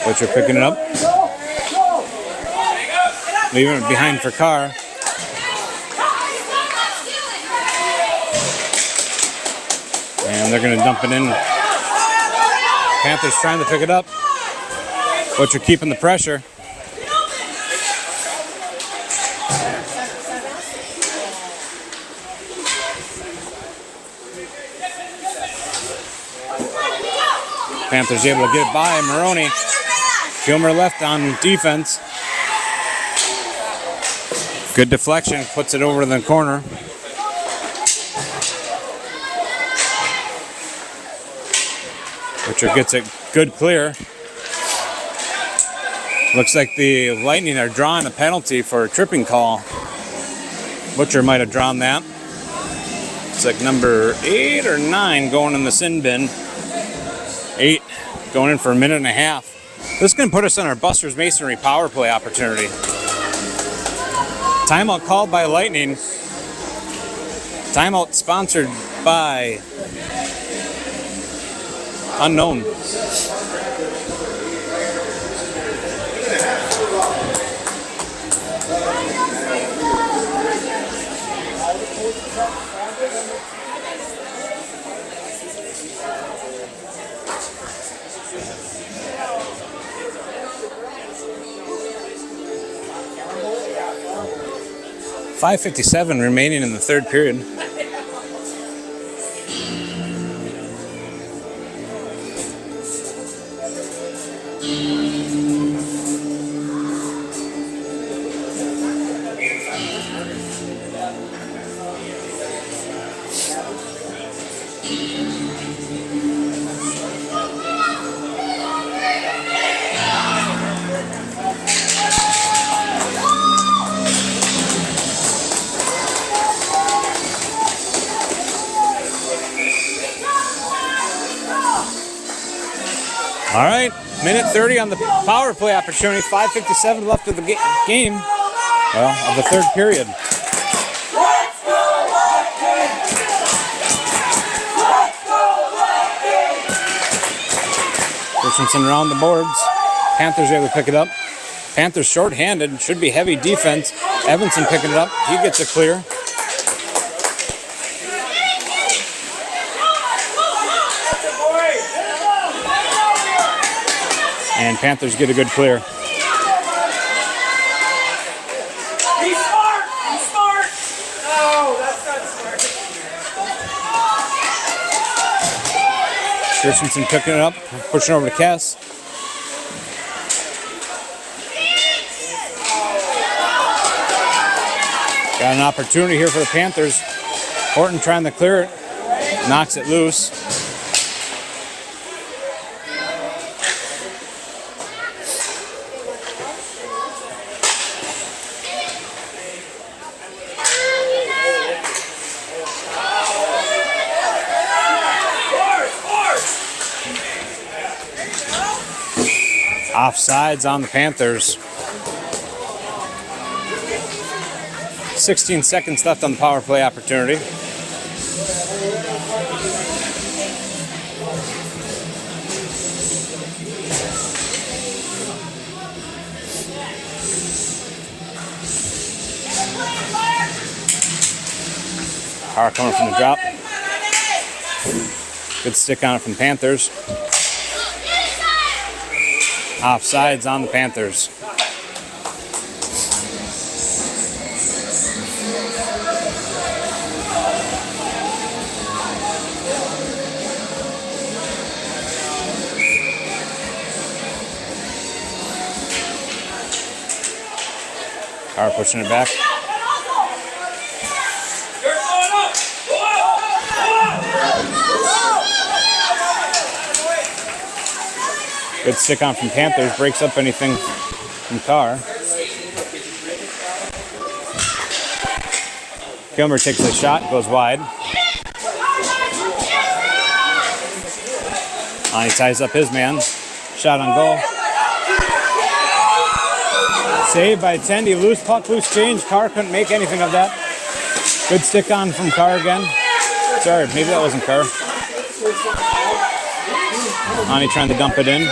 Butcher picking it up. Leaving it behind for Carr. And they're going to dump it in. Panthers trying to pick it up. Butcher keeping the pressure. Panthers able to get it by Moroni. Kilmer left on defense. Good deflection, puts it over to the corner. Butcher gets it good clear. Looks like the Lightning are drawing a penalty for a tripping call. Butcher might have drawn that. It's like number 8 or 9 going in the sin bin. 8 going in for a minute and a half. This is going to put us on our Buster's Masonry power play opportunity. Timeout called by Lightning. Timeout sponsored by unknown. .557 remaining in the third period. All right, minute 30 on the power play opportunity. 5:57 left of the game. Well, of the third period. Christenson around the boards. Panthers able to pick it up. Panthers short-handed, should be heavy defense. Evanson picking it up. He gets it clear. And Panthers get a good clear. He's smart! He's smart! No, that's not smart. Christenson picking it up, pushing over to Kes. Got an opportunity here for the Panthers. Horton trying to clear it. Knocks it loose. Offsides on the Panthers. 16 seconds left on the power play opportunity. Carr coming from the drop. Good stick on it from Panthers. Offsides on the Panthers. Carr pushing it back. You're going up. Go up. Good stick on from Panthers. Breaks up anything from Carr. Kilmer takes a shot, goes wide. He ties up his man. Shot on goal. Saved by Tendy. Loose puck, loose change. Carr couldn't make anything of that. Good stick on from Carr again. Sorry, maybe that wasn't Carr. Ani trying to dump it in.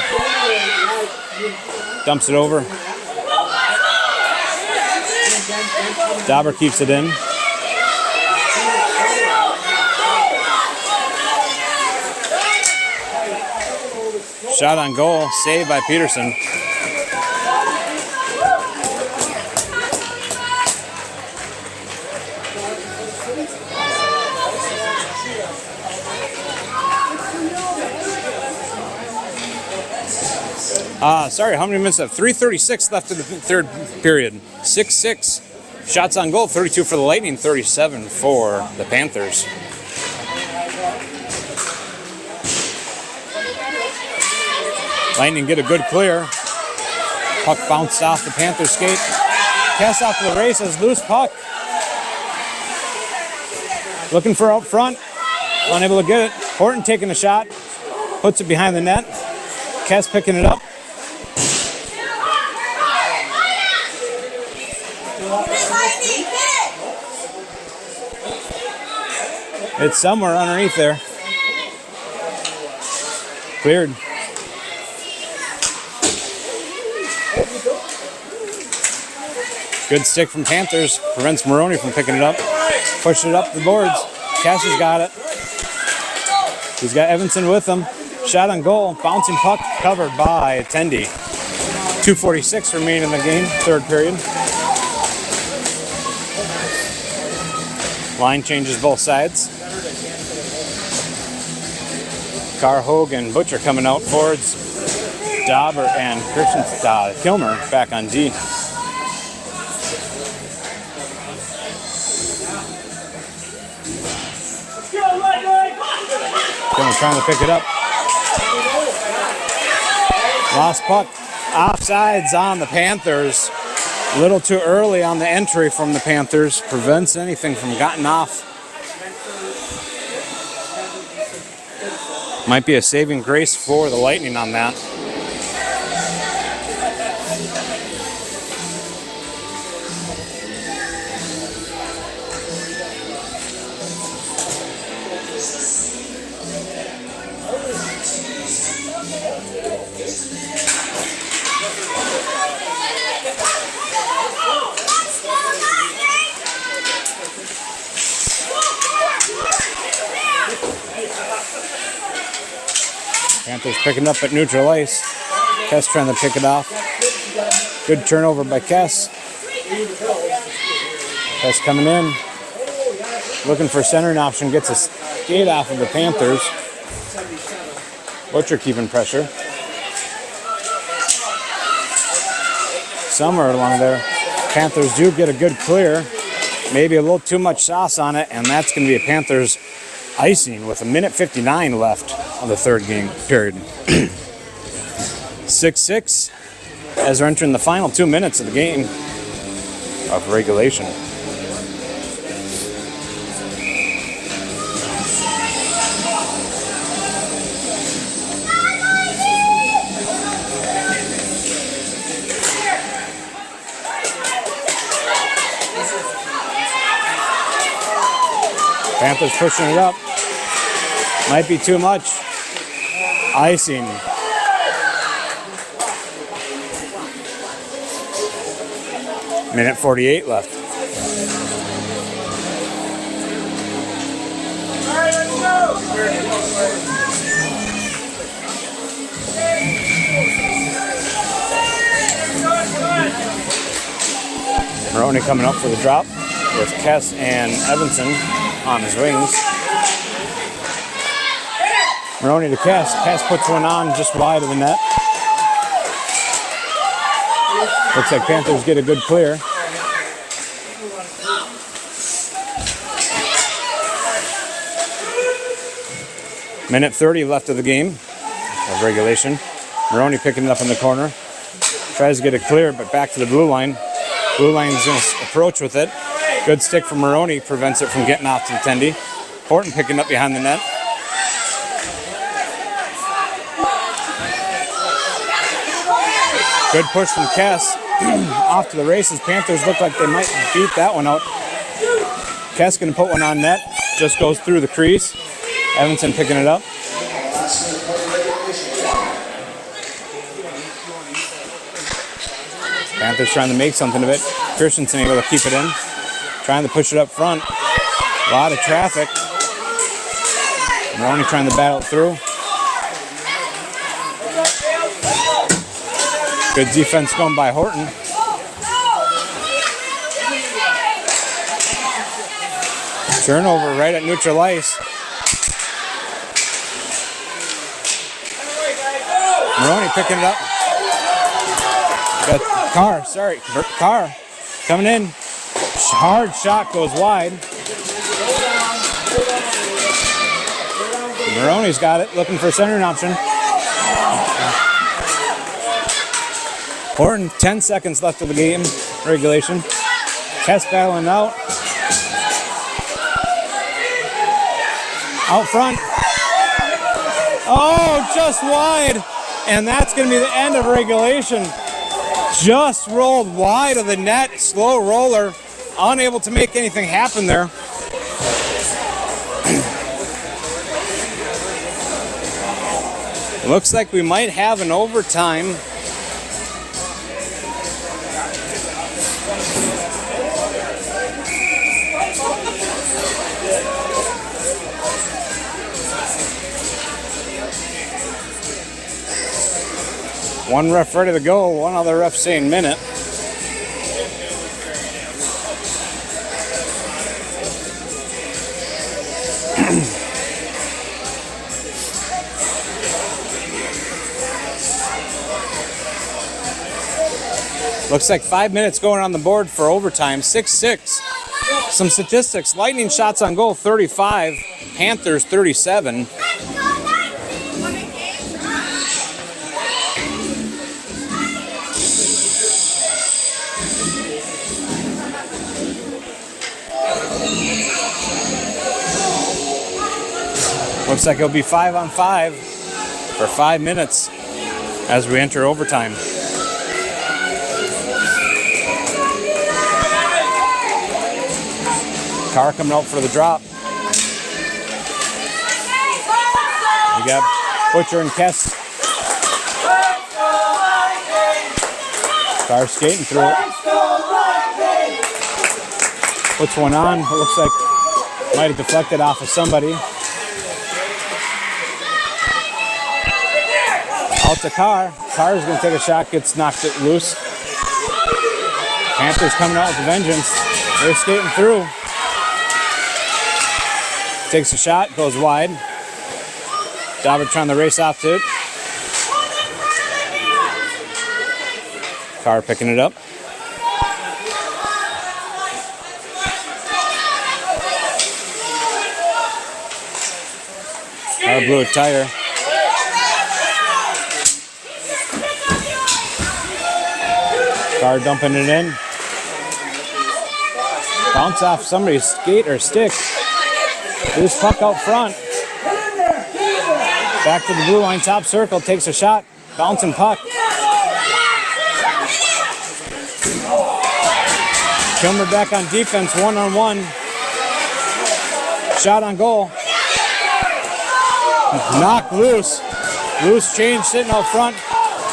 Dumps it over. Dauber keeps it in. Shot on goal, saved by Peterson. Sorry, how many minutes left? 3:36 left in the third period. 6-6. Shots on goal, 32 for the Lightning, 37 for the Panthers. Lightning get a good clear. Puck bounced off the Panthers skate. Kes off to the races, loose puck. Looking for out front. Unable to get it. Horton taking a shot. Puts it behind the net. Kes picking it up. It's somewhere underneath there. Cleared. Good stick from Panthers. Prevents Moroni from picking it up. Pushes it up the boards. Cash has got it. He's got Evanson with him. Shot on goal. Bouncing puck covered by Tendy. 2:46 remain in the game. Third period. Line changes both sides. Carr, Hogan, Butcher coming out forwards. Dauber and Christenson, Kilmer back on D. Kilmer trying to pick it up. Lost puck. Offsides on the Panthers. A little too early on the entry from the Panthers. Prevents anything from getting off. Might be a saving grace for the Lightning on that. Panthers picking up at neutral ice. Kes trying to pick it off. Good turnover by Kes. Kes coming in. Looking for centering option. Gets a skate off of the Panthers. Butcher keeping pressure. Somewhere along there. Panthers do get a good clear. Maybe a little too much sauce on it, and that's going to be a Panthers icing with 1:59 left on the third game period. 6-6 as we're entering the final 2 minutes of the game of regulation. Panthers pushing it up. Might be too much. Icing. Minute 48 left. All right, let's go. Moroni coming up for the drop with Kes and Evanson on his wings. Moroni to Kes. Kes puts one on just wide of the net. Looks like Panthers get a good clear. Minute 30 left of the game of regulation. Moroni picking it up in the corner. Tries to get it clear, but back to the blue line. Blue line's going to approach with it. Good stick from Moroni prevents it from getting off to the tendy. Horton picking up behind the net. Good push from Kes. Off to the races. Panthers look like they might beat that one out. Kes going to put one on net. Just goes through the crease. Evanson picking it up. Panthers trying to make something of it. Christenson able to keep it in. Trying to push it up front. A lot of traffic. Moroni trying to battle it through. Good defense going by Horton. Turnover right at neutral ice. Moroni picking it up. Got Carr coming in. Hard shot goes wide. Moroni's got it, looking for a centering option. Horton, 10 seconds left of the game, regulation. Kes battling out. Out front. Oh, just wide. And that's going to be the end of regulation. Just rolled wide of the net. Slow roller. Unable to make anything happen there. Looks like we might have an overtime. One ref ready to go, one other ref saying minute. Looks like 5 minutes going on the board for overtime, 6-6. Some statistics, Lightning shots on goal, 35. Panthers, 37. Looks like it'll be 5-on-5 for 5 minutes as we enter overtime. Carr coming out for the drop. We got Butcher and Kes. Carr skating through it. Puts one on. It looks like might have deflected off of somebody. Out to Carr. Carr's going to take a shot, gets knocked it loose. Panthers coming out with a vengeance. They're skating through. Takes a shot, goes wide. Dauber trying to race off to it. Carr picking it up. Carr blew a tire. Carr dumping it in. Bounce off somebody's skate or stick. Loose puck out front. Back to the blue line, top circle, takes a shot. Bouncing puck. Kilmer back on defense, one-on-one. Shot on goal. Knocked loose. Loose change sitting out front.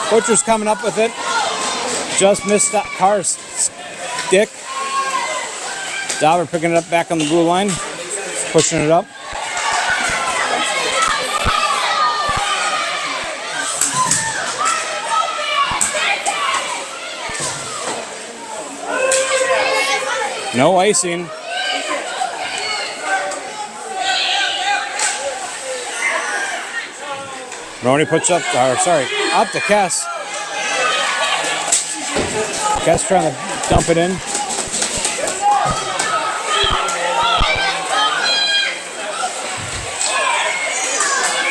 Butcher's coming up with it. Just missed Carr's stick. Dauber picking it up back on the blue line. Pushing it up. No icing. Moroni puts up to Kes. Kes trying to dump it in.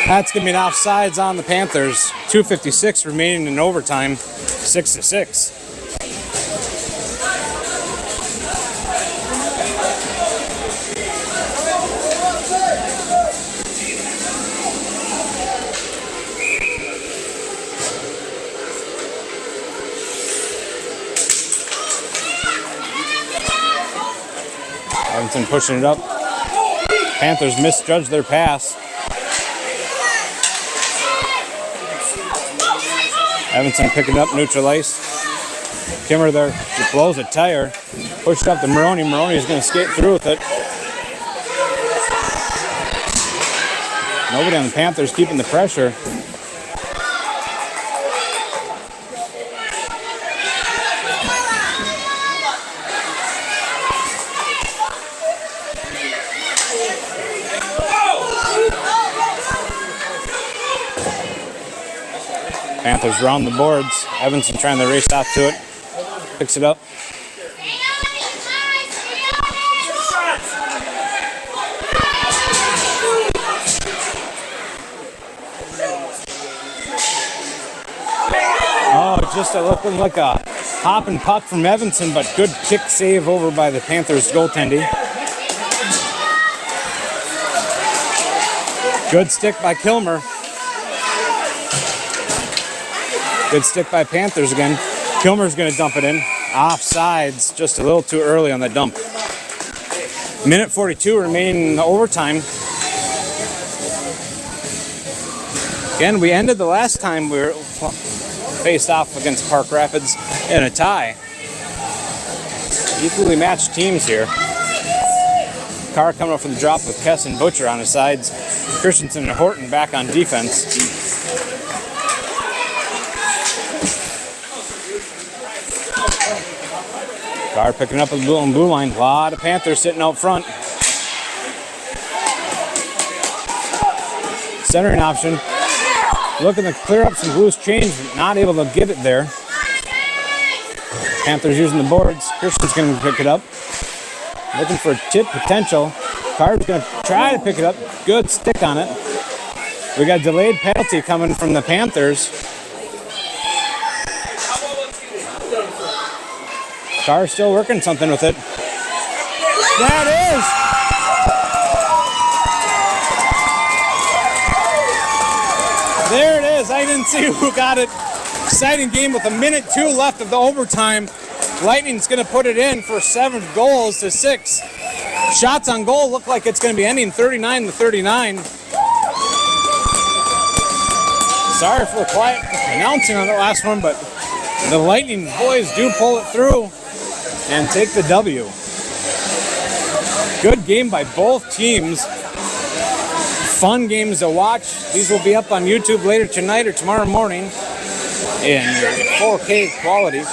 That's going to be an offsides on the Panthers. 2:56 remaining in overtime. 6-6. Evanson pushing it up. Panthers misjudged their pass. Evanson picking up neutral ice. Kilmer there just blows a tire. Pushed up to Moroni. Moroni is going to skate through with it. Nobody on the Panthers keeping the pressure. Panthers round the boards. Evanson trying to race out to it. Picks it up. Oh, just looking like a hopping puck from Evanson, but good kick save over by the Panthers goaltending. Good stick by Kilmer. Good stick by Panthers again. Kilmer's going to dump it in. Offsides, just a little too early on the dump. Minute 42 remaining in the overtime. Again, we ended the last time we were faced off against Park Rapids in a tie. Equally matched teams here. Carr coming up for the drop with Kes and Butcher on his sides. Christenson and Horton back on defense. Carr picking up a blue line. A lot of Panthers sitting out front. Centering option. Looking to clear up some loose change, but not able to get it there. Panthers using the boards. Christian's going to pick it up. Looking for a tip potential. Carr's going to try to pick it up. Good stick on it. We got a delayed penalty coming from the Panthers. Carr still working something with it. That is! There it is. I didn't see who got it. Exciting game with 1:02 left of the overtime. Lightning's going to put it in for 7 goals to 6. Shots on goal look like it's going to be ending 39-39. Sorry for the quiet announcing on the last one, but the Lightning boys do pull it through and take the W. Good game by both teams. Fun games to watch. These will be up on YouTube later tonight or tomorrow morning in 4K quality.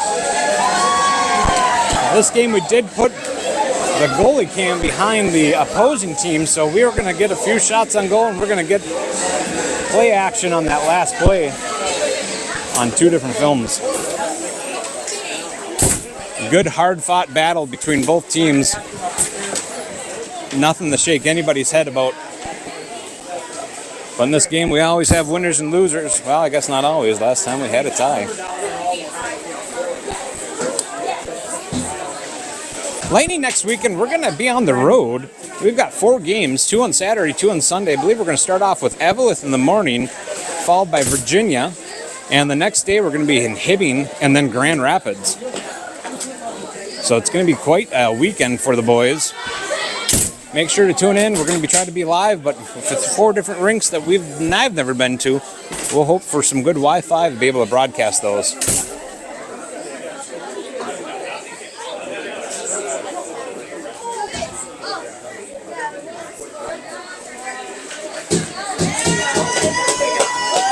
This game we did put the goalie cam behind the opposing team, so we were going to get a few shots on goal and we're going to get play action on that last play on 2 different films. Good hard-fought battle between both teams. Nothing to shake anybody's head about. But in this game, we always have winners and losers. Well, I guess not always. Last time we had a tie. Lightning next weekend, we're going to be on the road. We've got 4 games, 2 on Saturday, 2 on Sunday. I believe we're going to start off with Evelyn in the morning, followed by Virginia. And the next day, we're going to be in Hibbing and then Grand Rapids. So it's going to be quite a weekend for the boys. Make sure to tune in. We're going to be trying to be live, but if it's 4 different rinks that I've never been to, we'll hope for some good Wi-Fi to be able to broadcast those.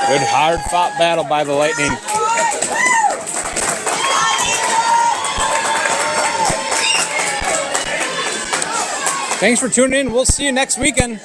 Good hard-fought battle by the Lightning. Thanks for tuning in. We'll see you next weekend.